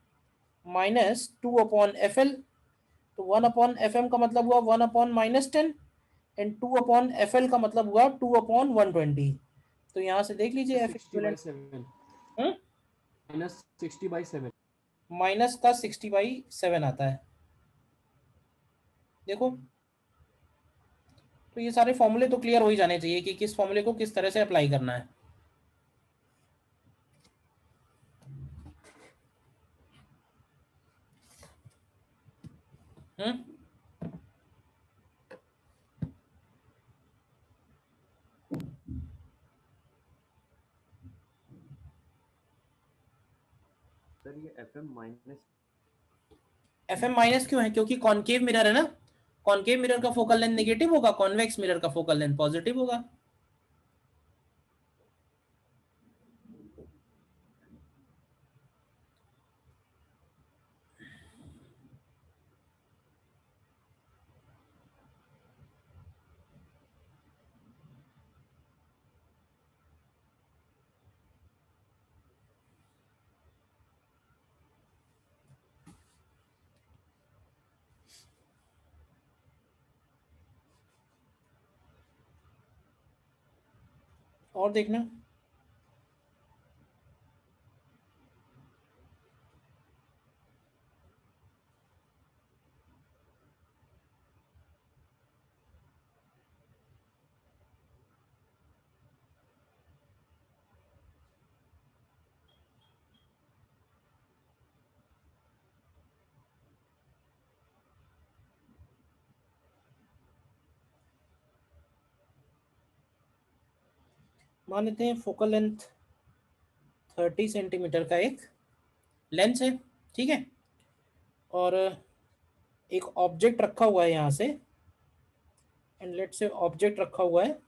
minus 2/FL। तो 1/FM का मतलब हुआ 1/-10 एंड 2/FL का मतलब हुआ 2/120। तो यहाँ से देख लीजिए F इक्विवेलेंट 60/7 -60/7। माइनस का 60/7 आता है। देखो, तो ये सारे फॉर्मूले तो क्लियर हो ही जाने चाहिए कि किस फॉर्मूले को किस तरह से अप्लाई करना है। सर ये FM माइनस FM माइनस क्यों है? क्योंकि कॉनकेव मिरर है ना। कॉनकेव मिरर का फोकल लेंथ नेगेटिव होगा, कॉन्वेक्स मिरर का फोकल लेंथ पॉजिटिव होगा। और देखना, मान लेते हैं फोकल लेंथ 30 सेंटीमीटर का एक लेंस है, ठीक है। और एक ऑब्जेक्ट रखा हुआ है यहाँ से, एंड लेट से ऑब्जेक्ट रखा हुआ है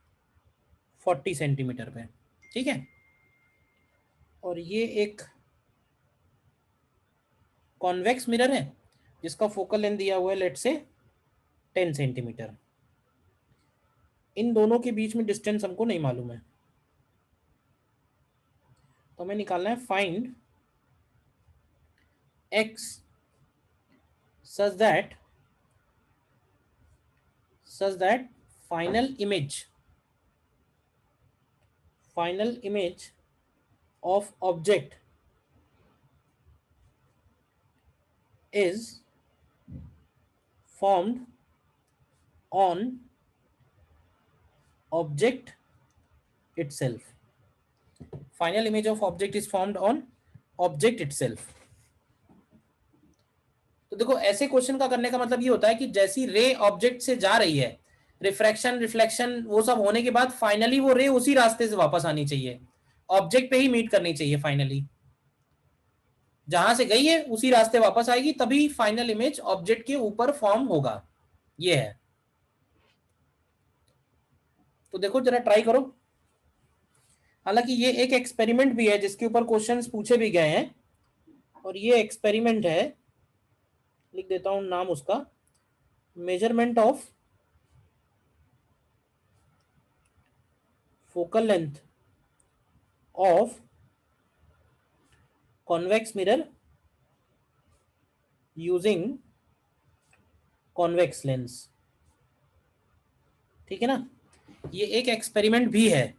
40 सेंटीमीटर पे, ठीक है। और ये एक कॉन्वेक्स मिरर है जिसका फोकल लेंथ दिया हुआ है लेट से 10 सेंटीमीटर। इन दोनों के बीच में डिस्टेंस हमको नहीं मालूम है, तो हमें निकालना है find x such that final image of object is formed on object itself. Final image of object is formed on object itself. तो देखो, ऐसे क्वेश्चन का करने का मतलब ये होता है कि जैसी रे ऑब्जेक्ट से जा रही है, रिफ्रैक्शन रिफ्लेक्शन वो सब होने के बाद फाइनली वो रे उसी रास्ते से वापस आनी चाहिए, ऑब्जेक्ट पे ही मीट करनी चाहिए। फाइनली जहां से गई है उसी रास्ते वापस आएगी, तभी फाइनल इमेज ऑब्जेक्ट के ऊपर फॉर्म होगा। ये है। तो देखो जरा ट्राई करो। हालांकि ये एक एक्सपेरिमेंट भी है जिसके ऊपर क्वेश्चंस पूछे भी गए हैं, और ये एक्सपेरिमेंट है, लिख देता हूं नाम उसका, measurement of focal length of convex mirror using convex lens. ठीक है ना, ये एक एक्सपेरिमेंट भी है।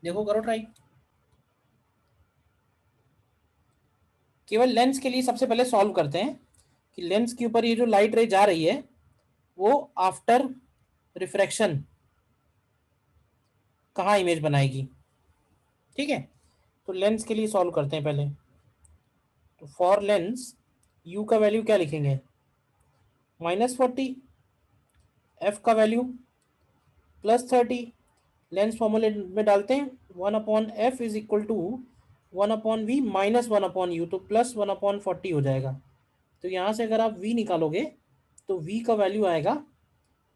देखो, करो ट्राई। केवल लेंस के लिए सबसे पहले सॉल्व करते हैं कि लेंस के ऊपर ये जो लाइट रे जा रही है वो आफ्टर रिफ्रैक्शन कहाँ इमेज बनाएगी। ठीक है, तो लेंस के लिए सॉल्व करते हैं पहले। तो फॉर लेंस u का वैल्यू क्या लिखेंगे, -40, f का वैल्यू +30, लेंस फॉर्मूले में डालते हैं 1/f is equal to 1/v minus 1/u, तो +1/40 हो जाएगा। तो यहाँ से अगर आप v निकालोगे तो v का वैल्यू आएगा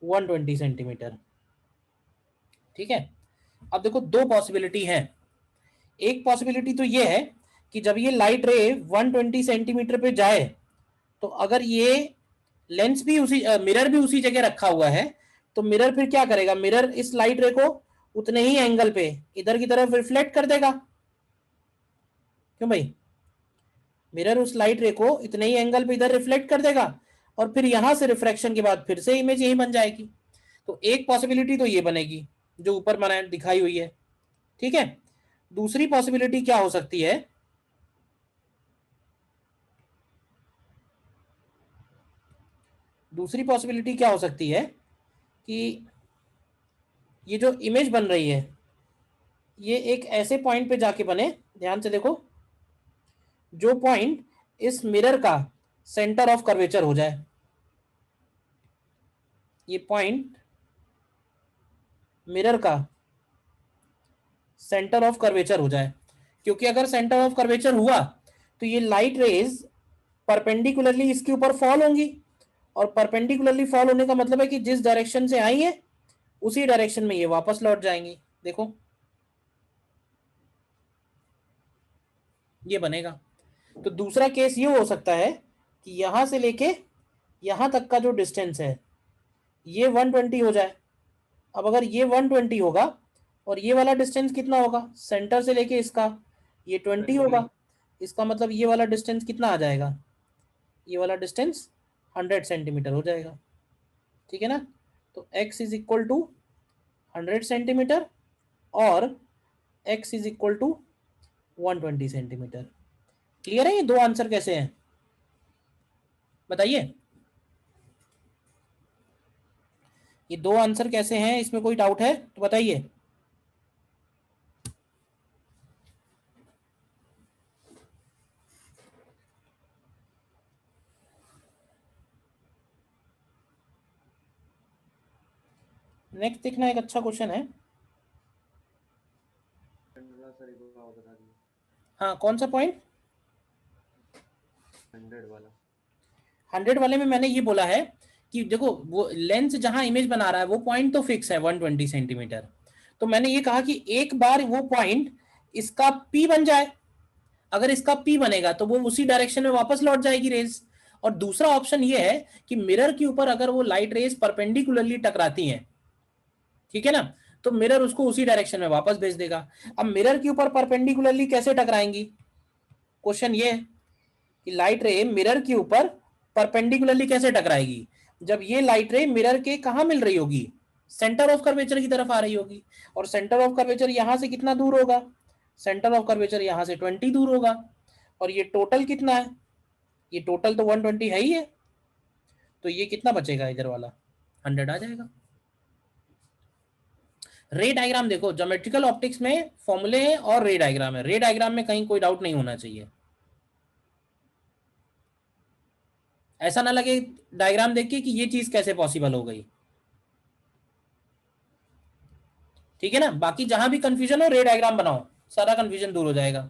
120 सेंटीमीटर। ठीक है, अब देखो दो पॉसिबिलिटी है। एक पॉसिबिलिटी तो ये है कि जब ये लाइट रे 120 सेंटीमीटर पे जाए तो अगर ये लेंस भी उसी मिरर भी उसी जगह रखा हुआ है तो मिरर फिर क्या करेगा, मिरर इस लाइट रे को उतने ही एंगल पे इधर की तरफ रिफ्लेक्ट कर देगा। क्यों भाई, मिरर उस लाइट रे को इतने ही एंगल पे इधर रिफ्लेक्ट कर देगा और फिर यहां से रिफ्रैक्शन के बाद फिर से इमेज यही बन जाएगी। तो एक पॉसिबिलिटी तो ये बनेगी जो ऊपर बनाए दिखाई हुई है। ठीक है, दूसरी पॉसिबिलिटी क्या हो सकती है, दूसरी पॉसिबिलिटी क्या हो सकती है कि ये जो इमेज बन रही है ये एक ऐसे पॉइंट पे जाके बने, ध्यान से देखो, जो पॉइंट इस मिरर का सेंटर ऑफ कर्वेचर हो जाए। ये पॉइंट मिरर का सेंटर ऑफ कर्वेचर हो जाए, क्योंकि अगर सेंटर ऑफ कर्वेचर हुआ तो ये लाइट रेज परपेंडिकुलरली इसके ऊपर फॉल होंगी, और परपेंडिकुलरली फॉल होने का मतलब है कि जिस डायरेक्शन से आई है उसी डायरेक्शन में ये वापस लौट जाएंगी। देखो ये बनेगा। तो दूसरा केस ये हो सकता है कि यहां से लेके यहां तक का जो डिस्टेंस है ये 120 हो जाए। अब अगर ये 120 होगा और ये वाला डिस्टेंस कितना होगा, सेंटर से लेके इसका ये 20 होगा, इसका मतलब ये वाला डिस्टेंस कितना आ जाएगा, ये वाला डिस्टेंस 100 सेंटीमीटर हो जाएगा। ठीक है ना, तो x is equal to 100 centimetre और x is equal to 120 centimetre. Clear है ये दो आंसर कैसे हैं, बताइए। ये दो आंसर कैसे हैं, इसमें कोई डाउट है तो बताइए। नेक्स्ट देखना, एक अच्छा क्वेश्चन है। हाँ, कौन सा पॉइंट, 100 वाला। 100 वाले में मैंने ये बोला है कि देखो वो लेंस जहां इमेज बना रहा है वो पॉइंट तो फिक्स है 120 सेंटीमीटर। तो मैंने ये कहा कि एक बार वो पॉइंट इसका P बन जाए, अगर इसका P बनेगा तो वो उसी डायरेक्शन में वापस लौट जाएगी रेज। और दूसरा ऑप्शन ये है कि मिरर के ऊपर अगर वो लाइट रेज परपेंडिकुलरली टकराती हैं, ठीक है ना, तो मिरर उसको उसी डायरेक्शन में वापस भेज देगा। अब मिरर के ऊपर परपेंडिकुलरली कैसे टकराएंगी, क्वेश्चन ये है कि लाइट रे मिरर के ऊपर परपेंडिकुलरली कैसे टकराएगी। जब ये लाइट रे मिरर के कहां मिल रही होगी, सेंटर ऑफ कर्वेचर की तरफ आ रही होगी, और सेंटर ऑफ कर्वेचर यहां से कितना दूर होगा, सेंटर ऑफ कर्वेचर यहां से 20 दूर होगा, और ये टोटल कितना है, ये टोटल तो 120 है ही है, तो ये कितना बचेगा, इधर वाला 100 आ जाएगा। रे डायग्राम देखो, ज्योमेट्रिकल ऑप्टिक्स में फॉर्मूले हैं और रे डायग्राम है, रे डायग्राम में कहीं कोई डाउट नहीं होना चाहिए। ऐसा ना लगे डायग्राम देख के कि ये चीज कैसे पॉसिबल हो गई। ठीक है ना, बाकी जहां भी कंफ्यूजन हो रे डायग्राम बनाओ, सारा कंफ्यूजन दूर हो जाएगा।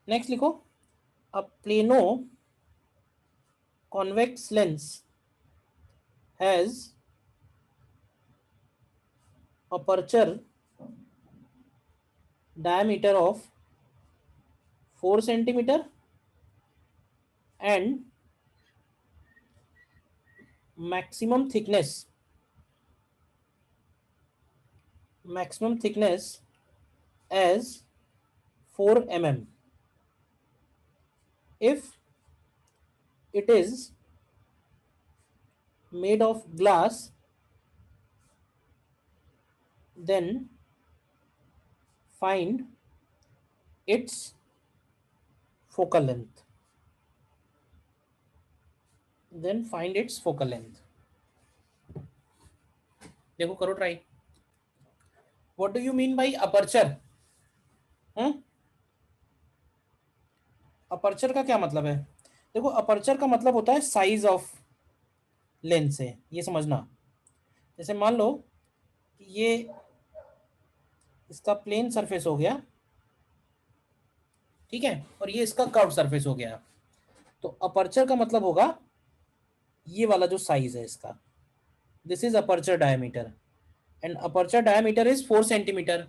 नेक्स्ट लिखो, a plano convex lens has aperture diameter of 4 centimeter and maximum thickness as 4 mm. If it is made of glass, then find its focal length. देखो करो try. What do you mean by aperture? Aperture का क्या मतलब है? देखो अपर्चर का मतलब होता है साइज ऑफ लेंस है, ये समझना. जैसे मान लो कि ये इसका प्लेन सरफेस हो गया, ठीक है, और ये इसका कर्व सरफेस हो गया. तो अपर्चर का मतलब होगा ये वाला जो साइज है इसका. This is aperture diameter and aperture diameter is 4 centimetre.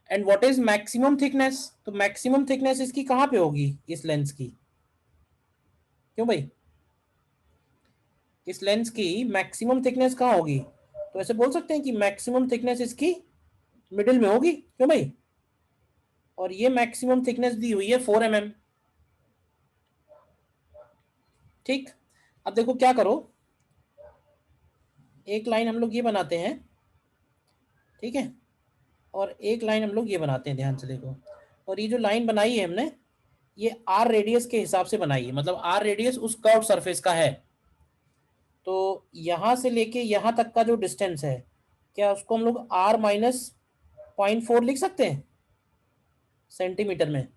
And what is maximum thickness? तो मैक्सिमम थिकनेस इसकी कहां पे होगी इस लेंस की? क्यों भाई, इस लेंस की मैक्सिमम थिकनेस कहां होगी? तो ऐसे बोल सकते हैं कि मैक्सिमम थिकनेस इसकी मिडिल में होगी. क्यों भाई? और ये मैक्सिमम थिकनेस दी हुई है 4 mm. ठीक, अब देखो क्या करो, एक लाइन हम लोग ये बनाते हैं, ठीक है, और एक लाइन हम लोग ये बनाते हैं. ध्यान से देखो, और ये जो लाइन बनाई है हमने, ये आर रेडियस के हिसाब से बनाई है. मतलब आर रेडियस उस कर्व सरफेस का है. तो यहां से लेके यहां तक का जो डिस्टेंस है, क्या उसको हम लोग आर माइनस 0.4 लिख सकते हैं सेंटीमीटर में?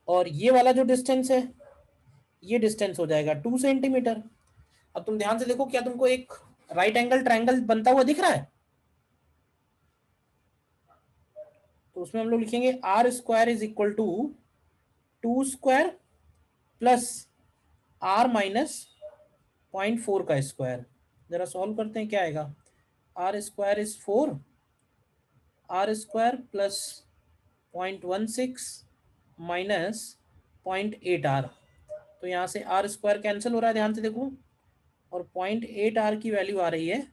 और ये वाला जो डिस्टेंस है, ये डिस्टेंस हो जाएगा 2 सेंटीमीटर. अब तुम ध्यान से देखो, क्या तुमको एक राइट एंगल ट्रायंगल बनता हुआ दिख रहा है? तो उसमें हम लोग लिखेंगे R square is equal to 2 square plus R minus 0.4 का स्क्वायर. जरा सॉल्व करते हैं, क्या आएगा? R square is 4, R square plus 0.16 minus 0.8 R. तो यहाँ से आर स्क्वायर कैंसिल हो रहा है, ध्यान से देखो, और 0.8 आर की वैल्यू आ रही है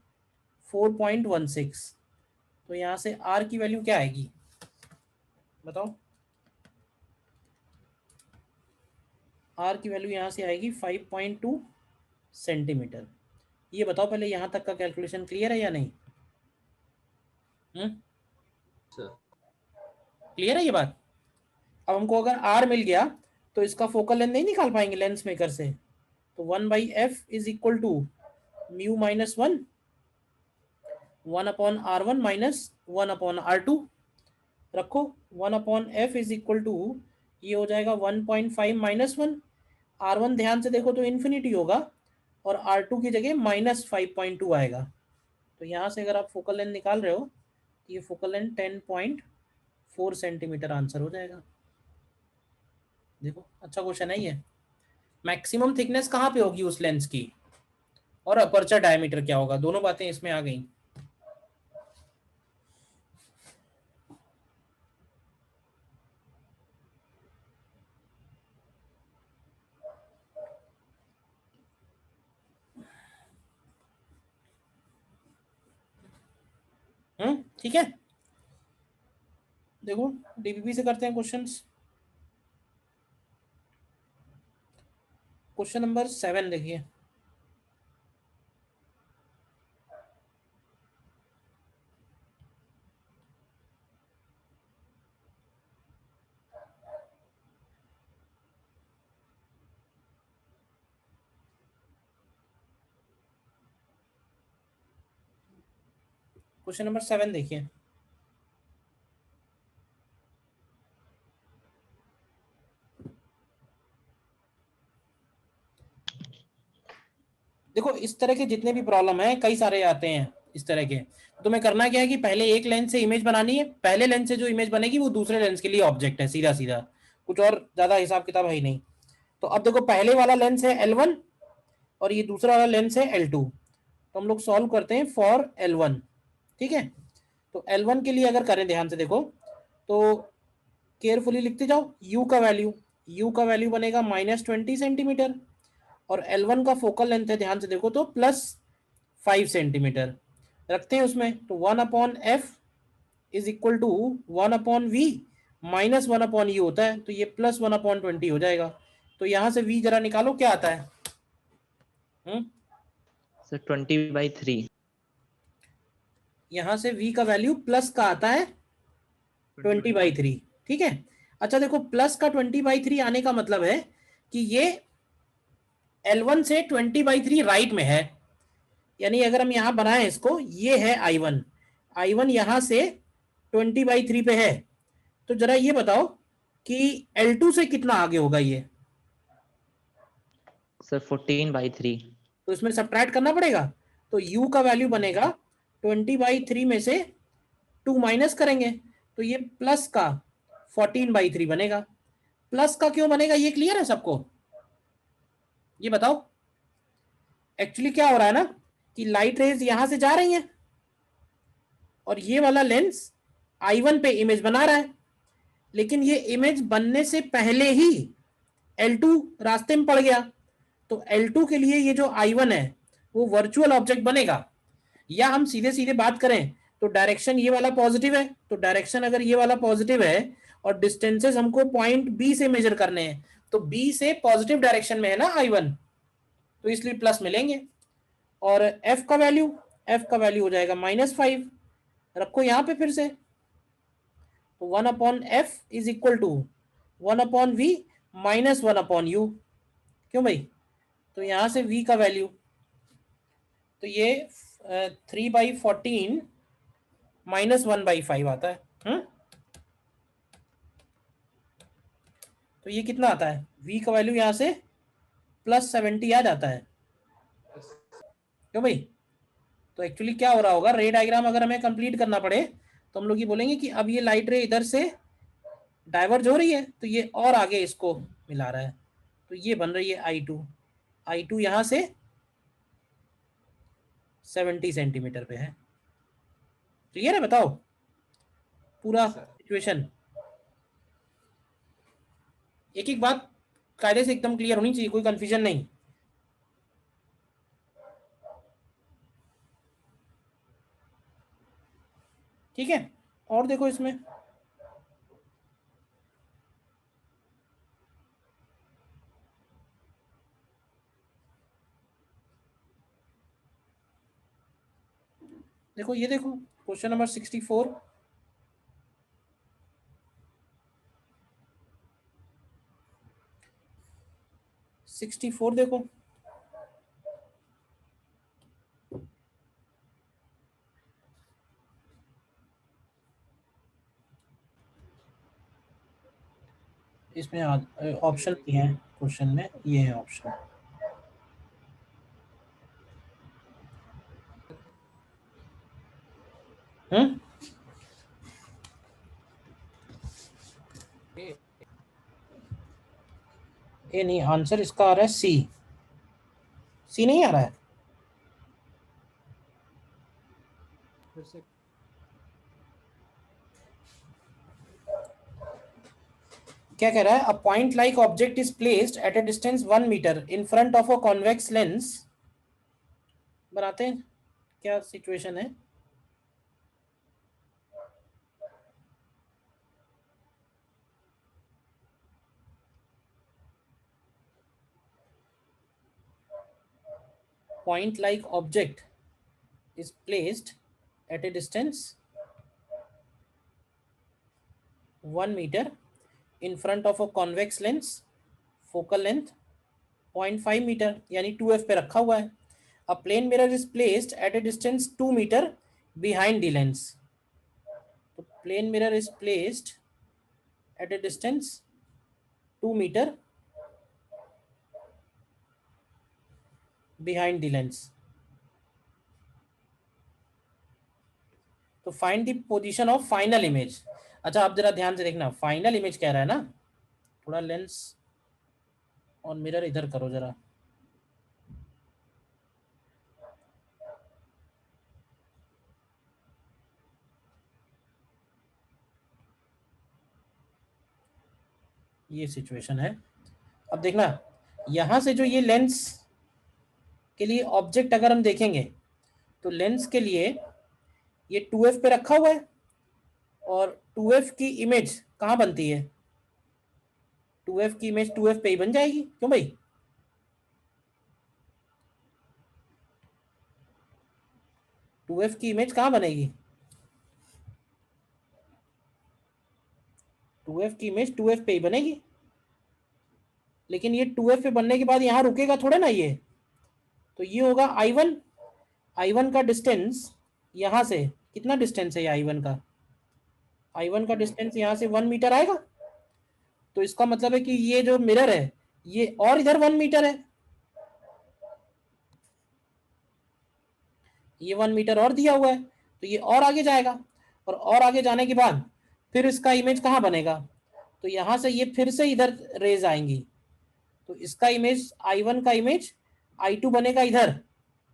4.16. तो यहाँ से आर की वैल्यू क्या आएगी बताओ? आर की वैल्यू यहाँ से आएगी 5.2 सेंटीमीटर. ये बताओ पहले, यहाँ तक का कैलकुलेशन क्लियर है या नहीं? क्लियर है ये बात? अब हमको अगर आर मिल गया तो इसका फोकल लेंथ नहीं निकाल पाएंगे लेंस मेकर से. तो 1/f is equal to mu minus 1/r1 minus 1/r2 रखो. 1/f इज इक्वल टू ये हो जाएगा 1.5 माइनस 1. R1 ध्यान से देखो तो इन्फिनिटी होगा और R2 की जगह माइनस 5.2 आएगा. तो यहाँ से अगर आप फोकल लेंथ निकाल रहे हो तो ये फोकल लेंथ 10.4 सेंटीमीटर आंसर हो जाएगा. देखो अच्छा क्वेश्चन है ये. मैक्सिमम थिकनेस कहाँ पे होगी उस लेंस की, और अपर्चर डायमीटर क्या होगा, दोनों बातें इसमें आ गई. ठीक है. देखो डीबीबी से करते हैं क्वेश्चंस. क्वेश्चन नंबर 7 देखिए. क्वेश्चन नंबर 7 देखिए. देखो इस तरह के जितने भी प्रॉब्लम हैं कई सारे आते हैं, इस तरह के। तो तुम्हें करना क्या है कि पहले एक लेंस से इमेज बनानी है, पहले लेंस से जो इमेज बनेगी वो दूसरे लेंस के लिए ऑब्जेक्ट है, सीधा सीधा, कुछ और ज्यादा हिसाब किताब है ही नहीं। तो अब देखो पहले वाला लेंस है L1 और ये दूसरा वाला लेंस है L2। तो हम लोग सॉल्व करते हैं फॉर L1, ठीक है। तो L1 के लिए अगर करें, ध्यान से देखो, तो केयरफुली लिखते जाओ, u का वैल्यू बनेगा -20 सेंटीमीटर, और L1 का फोकल लेंथ है, ध्यान से देखो तो +5 सेंटीमीटर रखते हैं उसमें। तो 1/f is equal to 1/v minus 1/u होता है, तो ये +1/20 हो जाएगा। तो यहाँ से v जरा निकालो, क्या आता है? सर 20/3। यहाँ से v का वैल्यू प्लस का आता है 20/3, ठीक है। अच्छा देखो, प्लस का 20/3 आने का मतलब है कि ये L1 से 20/3 राइट में है, यानी अगर हम यहाँ बनाएं इसको, ये है I1 यहाँ से 20/3 पे है। तो जरा ये बताओ कि L2 से कितना आगे होगा ये? सर 14/3। तो इसमें सब्ट्रैक्ट करना पड़ेगा। तो u का वैल्यू बनेगा 20/3 में से 2 माइनस करेंगे, तो ये प्लस का 14/3 बनेगा। प्लस का क्यों बनेगा, ये क्लियर है सबको? ये बताओ। एक्चुअली क्या हो रहा है ना कि लाइट रेज यहां से जा रही हैं और ये वाला लेंस I1 पे इमेज बना रहा है, लेकिन ये इमेज बनने से पहले ही L2 रास्ते में पड़ गया। तो L2 के लिए ये जो I1 है वो वर्चुअल ऑब्जेक्ट बनेगा। या हम सीधे सीधे बात करें तो डायरेक्शन ये वाला पॉजिटिव है, तो डायरेक्शन अगर ये वाला पॉजिटिव है और डिस्टेंसेस हमको पॉइंट B से मेजर करने हैं, तो B से पॉजिटिव डायरेक्शन में है ना I1, तो इसलिए प्लस मिलेंगे। और F का वैल्यू हो जाएगा -5, रखो यहाँ पे फिर से। तो 1/f is equal to 1/v minus 1/u। क्यों भाई? तो यहाँ से v का वैल्यू, तो ये 3/14 माइनस 1/5 आता है। तो ये कितना आता है? v का वैल्यू यहाँ से +70 आ जाता है। क्यों भाई? तो एक्चुअली क्या हो रहा होगा, रे डायग्राम अगर हमें कंप्लीट करना पड़े तो हम लोग ये बोलेंगे कि अब ये लाइट रे इधर से डाइवर्ज हो रही है, तो ये और आगे इसको मिला रहा है, तो ये बन रही है I2 यहाँ से 70 सेंटीमीटर पे है। क्लियर है? बताओ पूरा सिचुएशन। एक एक बात कायदे से एकदम क्लियर होनी चाहिए, कोई कंफ्यूजन नहीं। ठीक है, और देखो इसमें देखो, ये देखो क्वेश्चन नंबर 64। देखो, इसमें ऑप्शन दिए हैं क्वेश्चन में, ये है ऑप्शन। ए नहीं, आंसर इसका आ रहा है सी नहीं आ रहा है। क्या कह रहा है? A point like object is placed at a distance 1 metre in front of a convex lens. बनाते हैं क्या सिचुएशन है। Point like object is placed at a distance 1 meter in front of a convex lens, focal length 0.5 metre यानी 2f पे रखा हुआ है। A plane mirror is placed at a distance 2 meter behind the lens. तो plane mirror is placed at a distance 2 meter behind the lens. तो find the position of final image. अच्छा आप जरा ध्यान से देखना, फाइनल इमेज कह रहा है ना, थोड़ा लेंस और मिरर इधर करो जरा। ये सिचुएशन है। अब देखना यहां से जो ये लेंस के लिए ऑब्जेक्ट अगर हम देखेंगे तो लेंस के लिए ये 2f पे रखा हुआ है और 2f की इमेज कहाँ बनती है, 2f की इमेज 2f पे ही बन जाएगी, क्यों भाई? टू एफ की इमेज कहाँ बनेगी, 2f की इमेज 2f पे ही बनेगी। लेकिन ये 2f पे बनने के बाद यहाँ रुकेगा थोड़े ना ये, तो ये होगा I1। I1 का डिस्टेंस यहाँ से कितना डिस्टेंस है, ये I1 का, I1 का डिस्टेंस यहाँ से 1 मीटर आएगा। तो इसका मतलब है कि ये जो मिरर है ये और इधर 1 मीटर है, ये 1 मीटर और दिया हुआ है, तो ये और आगे जाएगा और आगे जाने के बाद फिर इसका इमेज कहाँ बनेगा, तो यहाँ से ये फिर से इधर रेज आएंगी, तो इसका इमेज I1 का इमेज I2 बनेगा इधर,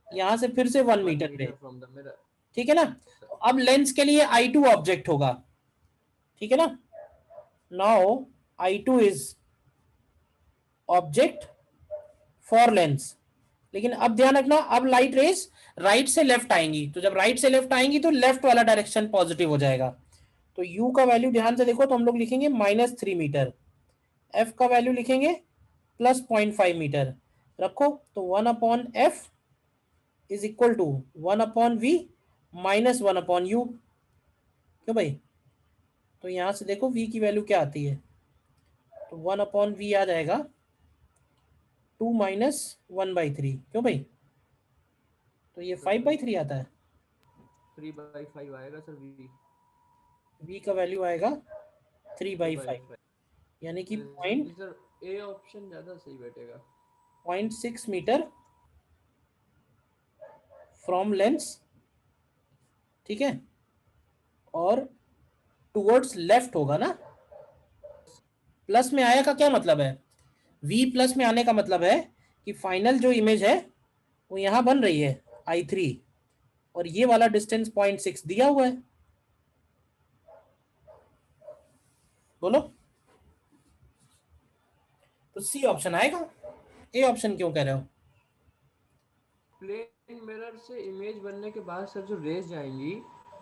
यहाँ से फिर से 1 मीटर पे, ठीक है ना। तो अब लेंस के लिए I2 ऑब्जेक्ट होगा, ठीक है ना। Now I2 is object for Lenz. लेकिन अब ध्यान रखना, अब लाइट रेज राइट से लेफ्ट आएंगी, तो जब राइट से लेफ्ट आएंगी तो लेफ्ट वाला डायरेक्शन पॉजिटिव हो जाएगा। तो U का वैल्यू ध्यान से देखो, तो हम लोग लिखेंगे -3 मीटर, F का वैल्यू लिखेंगे +0.5 मीटर रखो, तो 1/f is equal to 1/v -1/u, क्यों भाई? तो यहां से देखो v की वैल्यू क्या आती है, तो 1/v आ जाएगा 2 - 1/3, क्यों भाई? तो ये 5/3 आता है, 3/5 आएगा सर v का वैल्यू आएगा 3/5, यानी कि सर ए ऑप्शन ज्यादा सही बैठेगा। 0.6 मीटर फ्रॉम लेंस, ठीक है, और टुवर्ड्स लेफ्ट होगा ना। प्लस में आया का क्या मतलब है, v प्लस में आने का मतलब है कि फाइनल जो इमेज है वो यहां बन रही है I3, और ये वाला डिस्टेंस 0.6 दिया हुआ है। बोलो, तो सी ऑप्शन आएगा, ए ऑप्शन क्यों कह रहे हो? प्लेन मिरर से इमेज बनने के बाद सर जो रेज जाएंगी,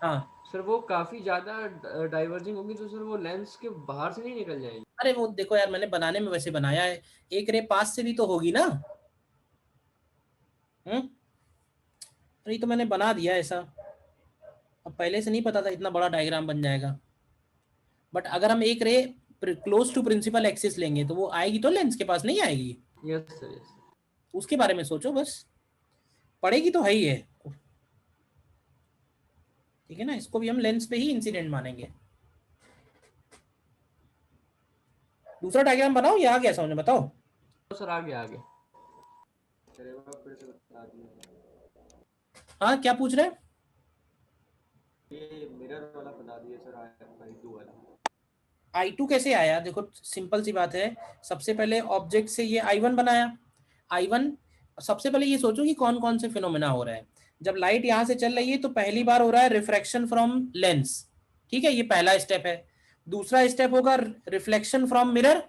हाँ सर वो काफी ज्यादा डाइवर्जिंग होगी, तो सर वो लेंस के बाहर से नहीं निकल जाएंगी। अरे वो देखो यार, मैंने बनाने में वैसे बनाया है, एक रे पास से भी तो होगी ना। अरे तो मैंने बना दिया ऐसा, अब पहले से नहीं पता था इतना बड़ा डायग्राम बन जाएगा। बट अगर हम एक रे क्लोज टू प्रिंसिपल एक्सिस लेंगे तो वो आएगी तो लेंस के पास नहीं आएगी, यस सर यस। उसके बारे में सोचो बस, पड़ेगी तो है ही है, ठीक है ना। इसको भी हम लेंस पे ही इंसिडेंट मानेंगे। दूसरा डायग्राम बनाओ या आ गया समझ में, बताओ। तो सर आगे आगे हाँ क्या पूछ रहे हैं? ये मिरर वाला बता दिए सर, I2 वाला। I2 कैसे आया, देखो सिंपल सी बात है, सबसे पहले ऑब्जेक्ट से ये I1 बनाया। I1 सबसे पहले ये सोचो कि कौन कौन से फिनोमेना हो रहा है। जब लाइट यहाँ से चल रही है तो पहली बार हो रहा है रिफ्रैक्शन फ्रॉम लेंस, ठीक है, ये पहला स्टेप है। दूसरा स्टेप होगा रिफ्लेक्शन फ्रॉम मिरर,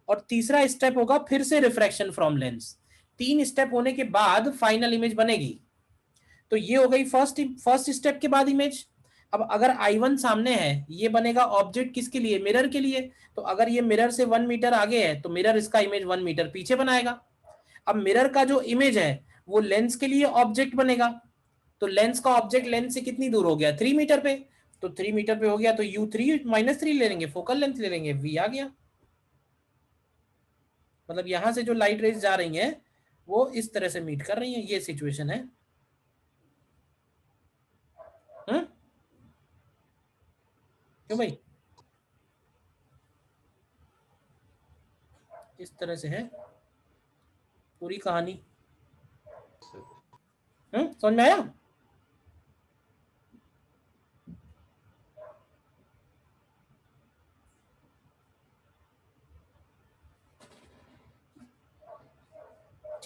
और तीसरा स्टेप होगा फिर से रिफ्रैक्शन फ्रॉम लेंस। 3 स्टेप होने के बाद फाइनल इमेज बनेगी। तो ये हो गई फर्स्ट स्टेप के बाद इमेज। अब अगर I1 सामने है, ये बनेगा ऑब्जेक्ट किसके लिए, मिरर के लिए। तो अगर ये मिरर से 1 मीटर आगे है तो मिरर इसका इमेज 1 मीटर पीछे बनाएगा। अब मिरर का जो इमेज है वो लेंस के लिए ऑब्जेक्ट बनेगा, तो लेंस का ऑब्जेक्ट लेंस से कितनी दूर हो गया, 3 मीटर पे, तो 3 मीटर पे हो गया तो U3 -3 ले लेंगे, फोकल लेंथ ले लेंगे, V आ गया। मतलब यहां से जो लाइट रेज जा रही हैं वो इस तरह से मीट कर रही हैं, ये सिचुएशन है। क्यों भाई, इस तरह से है पूरी कहानी। समझ में आया?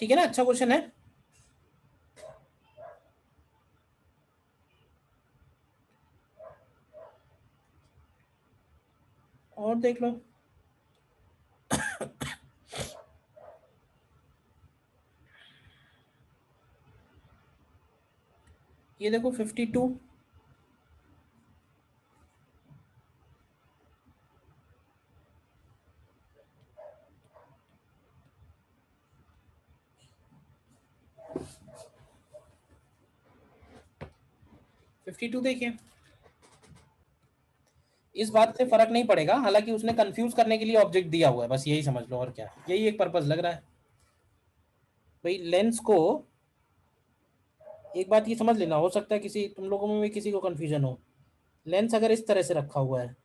ठीक है ना, अच्छा क्वेश्चन है। और देख लो, ये देखो 52, देखिए, इस बात से फर्क नहीं पड़ेगा, हालांकि उसने कंफ्यूज करने के लिए ऑब्जेक्ट दिया हुआ है, बस यही समझ लो, और क्या, यही एक पर्पस लग रहा है भाई। लेंस को एक बात ये समझ लेना, हो सकता है किसी तुम लोगों में भी किसी को कंफ्यूजन हो, लेंस अगर इस तरह से रखा हुआ है,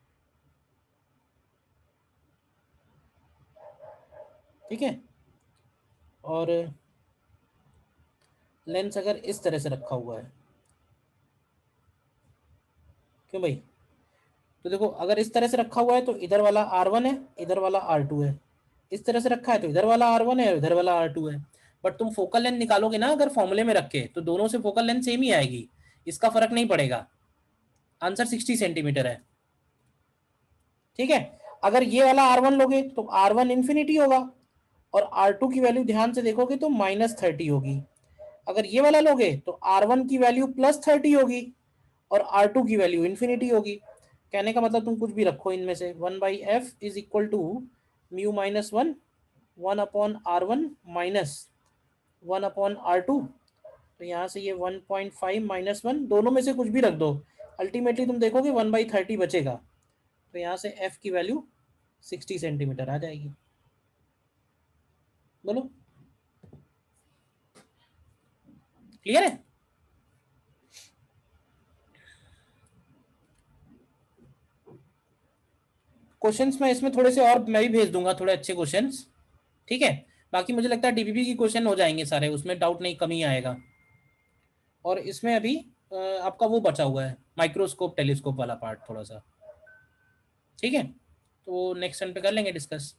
ठीक है, और लेंस अगर इस तरह से रखा हुआ है, क्यों भाई, तो देखो अगर इस तरह से रखा हुआ है तो इधर वाला R1 है, इधर वाला R2 है, इस तरह से रखा है तो इधर वाला R1 है, इधर वाला R2 है। बट तुम फोकल लेंथ निकालोगे ना अगर फॉर्मूले में रख के, तो दोनों से फोकल लेंथ सेम ही आएगी, इसका फर्क नहीं पड़ेगा। आंसर 60 सेंटीमीटर है, ठीक है। अगर ये वाला R1 लोगे तो R1 इन्फिनिटी होगा, और R2 की वैल्यू ध्यान से देखोगे तो -30 होगी। अगर ये वाला लोगे तो R1 की वैल्यू +30 होगी, और R2 की वैल्यू इन्फिनिटी होगी। कहने का मतलब तुम कुछ भी रखो इनमें से, 1/f is equal to mu -1 1/R1 minus 1/R2। तो यहाँ से ये 1.5 -1, दोनों में से कुछ भी रख दो, अल्टीमेटली तुम देखोगे 1/30 बचेगा। तो यहाँ से f की वैल्यू 60 सेंटीमीटर आ जाएगी। बोलो, क्लियर है? क्वेश्चंस में इसमें थोड़े से और मैं भी भेज दूंगा, थोड़े अच्छे क्वेश्चंस, ठीक है। बाकी मुझे लगता है डीबीबी की क्वेश्चन हो जाएंगे सारे, उसमें डाउट नहीं, कमी आएगा। और इसमें अभी आपका वो बचा हुआ है माइक्रोस्कोप टेलीस्कोप वाला पार्ट थोड़ा सा, ठीक है। तो नेक्स्ट टाइम पे कर लेंगे डिस्कस।